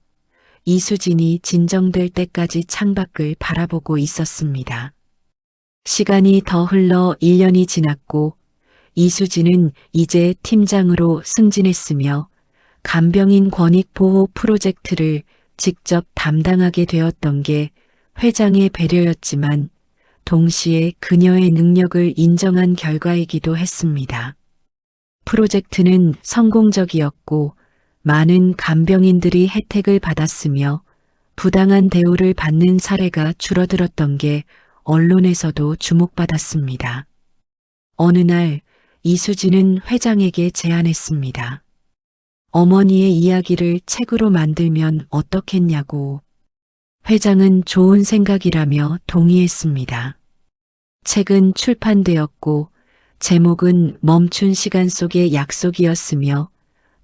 이수진이 진정될 때까지 창밖을 바라보고 있었습니다. 시간이 더 흘러 1년이 지났고 이수진은 이제 팀장으로 승진했으며 간병인 권익보호 프로젝트를 직접 담당하게 되었던 게 회장의 배려였지만 동시에 그녀의 능력을 인정한 결과이기도 했습니다. 프로젝트는 성공적이었고 많은 간병인들이 혜택을 받았으며 부당한 대우를 받는 사례가 줄어들었던 게 언론에서도 주목받았습니다. 어느 날 이수진은 회장에게 제안했습니다. 어머니의 이야기를 책으로 만들면 어떻겠냐고. 회장은 좋은 생각이라며 동의했습니다. 책은 출판되었고 제목은 멈춘 시간 속의 약속이었으며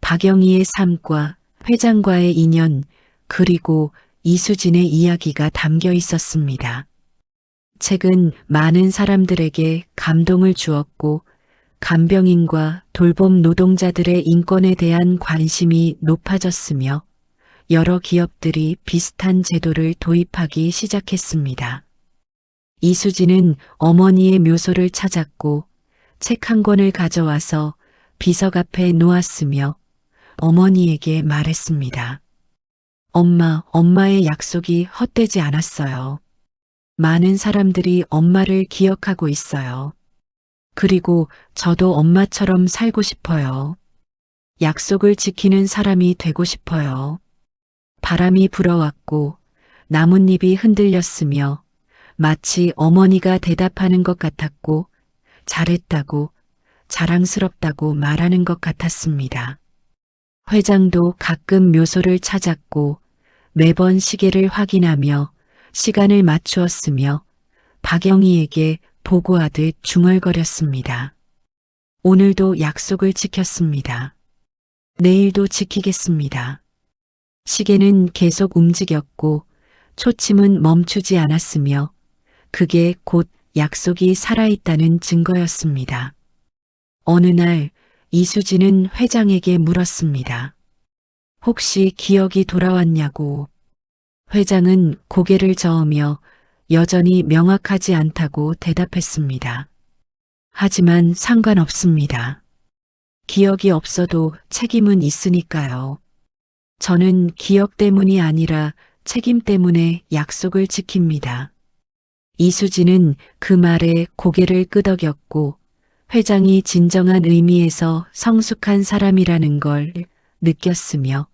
박영희의 삶과 회장과의 인연 그리고 이수진의 이야기가 담겨 있었습니다. 책은 많은 사람들에게 감동을 주었고 간병인과 돌봄 노동자들의 인권에 대한 관심이 높아졌으며 여러 기업들이 비슷한 제도를 도입하기 시작했습니다. 이수진은 어머니의 묘소를 찾았고 책 한 권을 가져와서 비석 앞에 놓았으며 어머니에게 말했습니다. 엄마의 약속이 헛되지 않았어요. 많은 사람들이 엄마를 기억하고 있어요. 그리고 저도 엄마처럼 살고 싶어요. 약속을 지키는 사람이 되고 싶어요. 바람이 불어왔고 나뭇잎이 흔들렸으며 마치 어머니가 대답하는 것 같았고 잘했다고 자랑스럽다고 말하는 것 같았습니다. 회장도 가끔 묘소를 찾았고 매번 시계를 확인하며 시간을 맞추었으며 박영희에게 보고하듯 중얼거렸습니다. 오늘도 약속을 지켰습니다. 내일도 지키겠습니다. 시계는 계속 움직였고 초침은 멈추지 않았으며 그게 곧 약속이 살아있다는 증거였습니다. 어느 날 이수진은 회장에게 물었습니다. 혹시 기억이 돌아왔냐고. 회장은 고개를 저으며 여전히 명확하지 않다고 대답했습니다. 하지만 상관없습니다. 기억이 없어도 책임은 있으니까요. 저는 기억 때문이 아니라 책임 때문에 약속을 지킵니다. 이수진은 그 말에 고개를 끄덕였고 회장이 진정한 의미에서 성숙한 사람이라는 걸 느꼈으며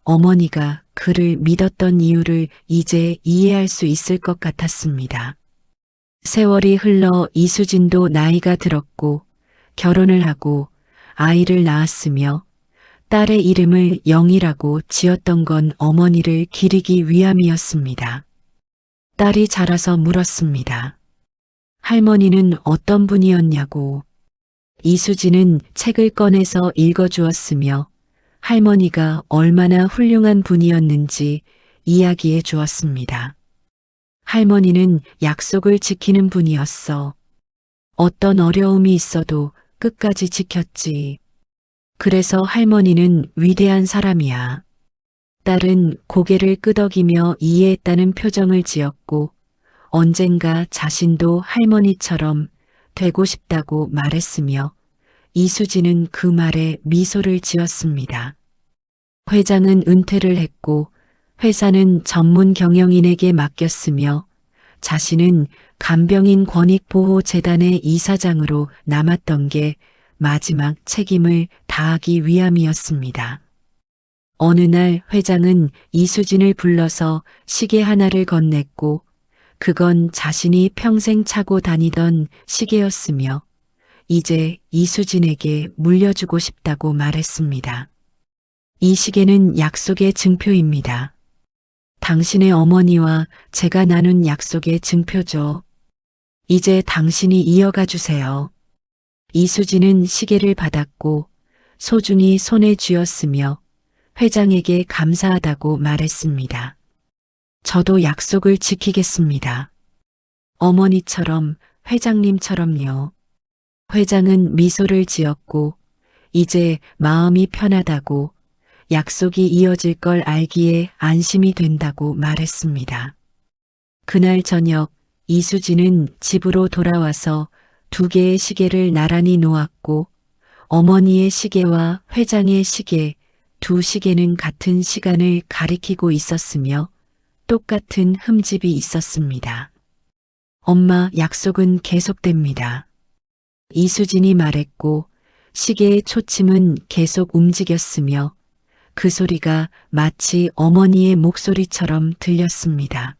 어머니가 그를 믿었던 이유를 이제 이해할 수 있을 것 같았습니다. 세월이 흘러 이수진도 나이가 들었고 결혼을 하고 아이를 낳았으며 딸의 이름을 영이라고 지었던 건 어머니를 기리기 위함이었습니다. 딸이 자라서 물었습니다. 할머니는 어떤 분이었냐고. 이수진은 책을 꺼내서 읽어주었으며 할머니가 얼마나 훌륭한 분이었는지 이야기해 주었습니다. 할머니는 약속을 지키는 분이었어. 어떤 어려움이 있어도 끝까지 지켰지. 그래서 할머니는 위대한 사람이야. 딸은 고개를 끄덕이며 이해했다는 표정을 지었고 언젠가 자신도 할머니처럼 되고 싶다고 말했으며 이수진은 그 말에 미소를 지었습니다. 회장은 은퇴를 했고 회사는 전문 경영인에게 맡겼으며 자신은 간병인 권익보호재단의 이사장으로 남았던 게 마지막 책임을 다하기 위함이었습니다. 어느 날 회장은 이수진을 불러서 시계 하나를 건넸고 그건 자신이 평생 차고 다니던 시계였으며 이제 이수진에게 물려주고 싶다고 말했습니다. 이 시계는 약속의 증표입니다. 당신의 어머니와 제가 나눈 약속의 증표죠. 이제 당신이 이어가 주세요. 이수진은 시계를 받았고 소중히 손에 쥐었으며 회장에게 감사하다고 말했습니다. 저도 약속을 지키겠습니다. 어머니처럼 회장님처럼요. 회장은 미소를 지었고 이제 마음이 편하다고 약속이 이어질 걸 알기에 안심이 된다고 말했습니다. 그날 저녁 이수진은 집으로 돌아와서 2개의 시계를 나란히 놓았고 어머니의 시계와 회장의 시계, 2시계는 같은 시간을 가리키고 있었으며 똑같은 흠집이 있었습니다. 엄마, 약속은 계속됩니다. 이수진이 말했고 시계의 초침은 계속 움직였으며 그 소리가 마치 어머니의 목소리처럼 들렸습니다.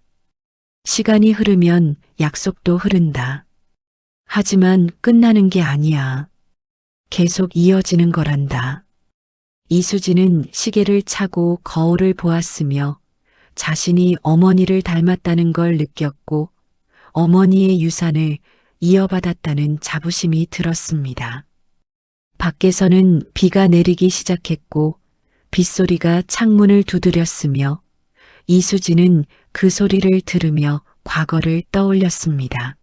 시간이 흐르면 약속도 흐른다. 하지만 끝나는 게 아니야. 계속 이어지는 거란다. 이수진은 시계를 차고 거울을 보았으며 자신이 어머니를 닮았다는 걸 느꼈고 어머니의 유산을 이어받았다는 자부심이 들었습니다. 밖에서는 비가 내리기 시작했고 빗소리가 창문을 두드렸으며 이수진은 그 소리를 들으며 과거를 떠올렸습니다.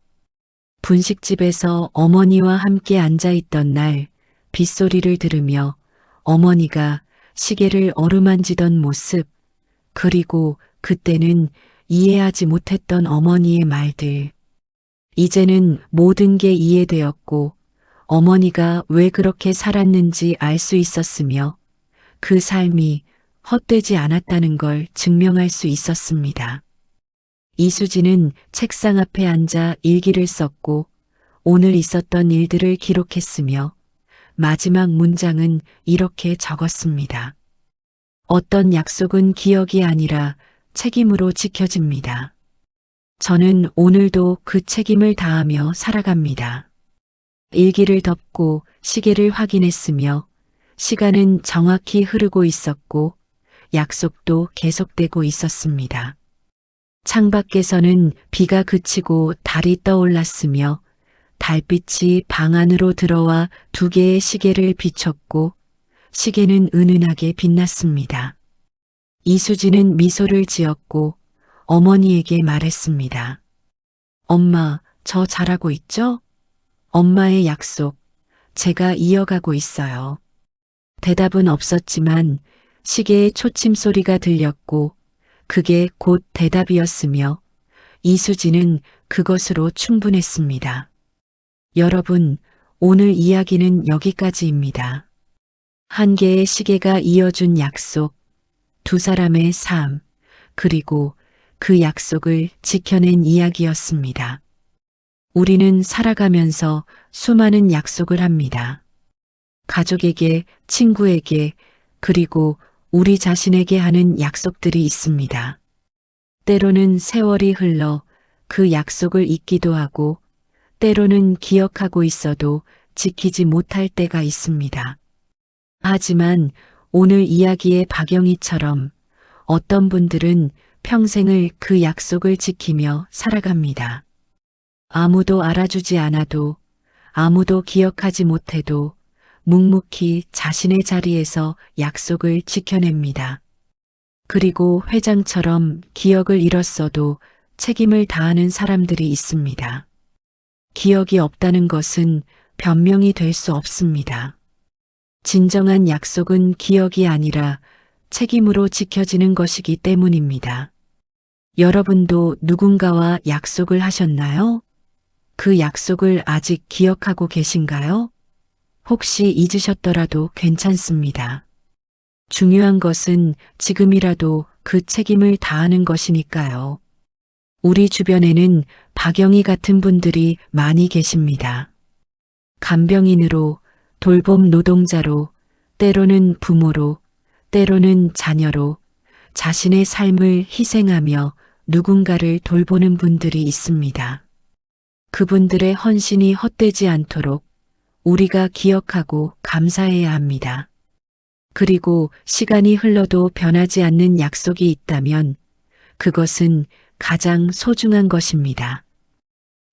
분식집에서 어머니와 함께 앉아있던 날 빗소리를 들으며 어머니가 시계를 어루만지던 모습, 그리고 그때는 이해하지 못했던 어머니의 말들. 이제는 모든 게 이해되었고 어머니가 왜 그렇게 살았는지 알 수 있었으며 그 삶이 헛되지 않았다는 걸 증명할 수 있었습니다. 이수진은 책상 앞에 앉아 일기를 썼고 오늘 있었던 일들을 기록했으며 마지막 문장은 이렇게 적었습니다. 어떤 약속은 기억이 아니라 책임으로 지켜집니다. 저는 오늘도 그 책임을 다하며 살아갑니다. 일기를 덮고 시계를 확인했으며 시간은 정확히 흐르고 있었고 약속도 계속되고 있었습니다. 창밖에서는 비가 그치고 달이 떠올랐으며 달빛이 방 안으로 들어와 2개의 시계를 비췄고 시계는 은은하게 빛났습니다. 이수진은 미소를 지었고 어머니에게 말했습니다. 엄마, 저 잘하고 있죠? 엄마의 약속, 제가 이어가고 있어요. 대답은 없었지만 시계의 초침 소리가 들렸고 그게 곧 대답이었으며 이수진은 그것으로 충분했습니다. 여러분, 오늘 이야기는 여기까지입니다. 한 개의 시계가 이어준 약속, 2사람의 삶, 그리고 그 약속을 지켜낸 이야기였습니다. 우리는 살아가면서 수많은 약속을 합니다. 가족에게, 친구에게, 그리고 우리 자신에게 하는 약속들이 있습니다. 때로는 세월이 흘러 그 약속을 잊기도 하고, 때로는 기억하고 있어도 지키지 못할 때가 있습니다. 하지만 오늘 이야기의 박영희처럼 어떤 분들은 평생을 그 약속을 지키며 살아갑니다. 아무도 알아주지 않아도, 아무도 기억하지 못해도 묵묵히 자신의 자리에서 약속을 지켜냅니다. 그리고 회장처럼 기억을 잃었어도 책임을 다하는 사람들이 있습니다. 기억이 없다는 것은 변명이 될 수 없습니다. 진정한 약속은 기억이 아니라 책임으로 지켜지는 것이기 때문입니다. 여러분도 누군가와 약속을 하셨나요? 그 약속을 아직 기억하고 계신가요? 혹시 잊으셨더라도 괜찮습니다. 중요한 것은 지금이라도 그 책임을 다하는 것이니까요. 우리 주변에는 박영희 같은 분들이 많이 계십니다. 간병인으로, 돌봄 노동자로, 때로는 부모로, 때로는 자녀로 자신의 삶을 희생하며 누군가를 돌보는 분들이 있습니다. 그분들의 헌신이 헛되지 않도록 우리가 기억하고 감사해야 합니다. 그리고 시간이 흘러도 변하지 않는 약속이 있다면 그것은 가장 소중한 것입니다.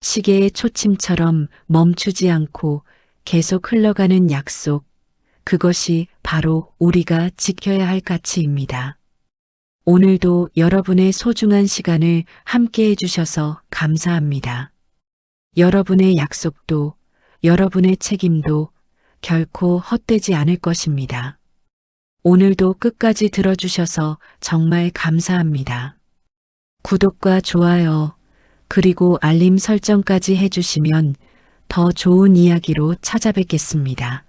시계의 초침처럼 멈추지 않고 계속 흘러가는 약속, 그것이 바로 우리가 지켜야 할 가치입니다. 오늘도 여러분의 소중한 시간을 함께 해주셔서 감사합니다. 여러분의 약속도, 여러분의 책임도 결코 헛되지 않을 것입니다. 오늘도 끝까지 들어주셔서 정말 감사합니다. 구독과 좋아요, 그리고 알림 설정까지 해주시면 더 좋은 이야기로 찾아뵙겠습니다.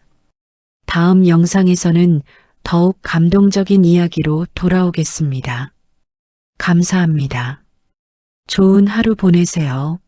다음 영상에서는 더욱 감동적인 이야기로 돌아오겠습니다. 감사합니다. 좋은 하루 보내세요.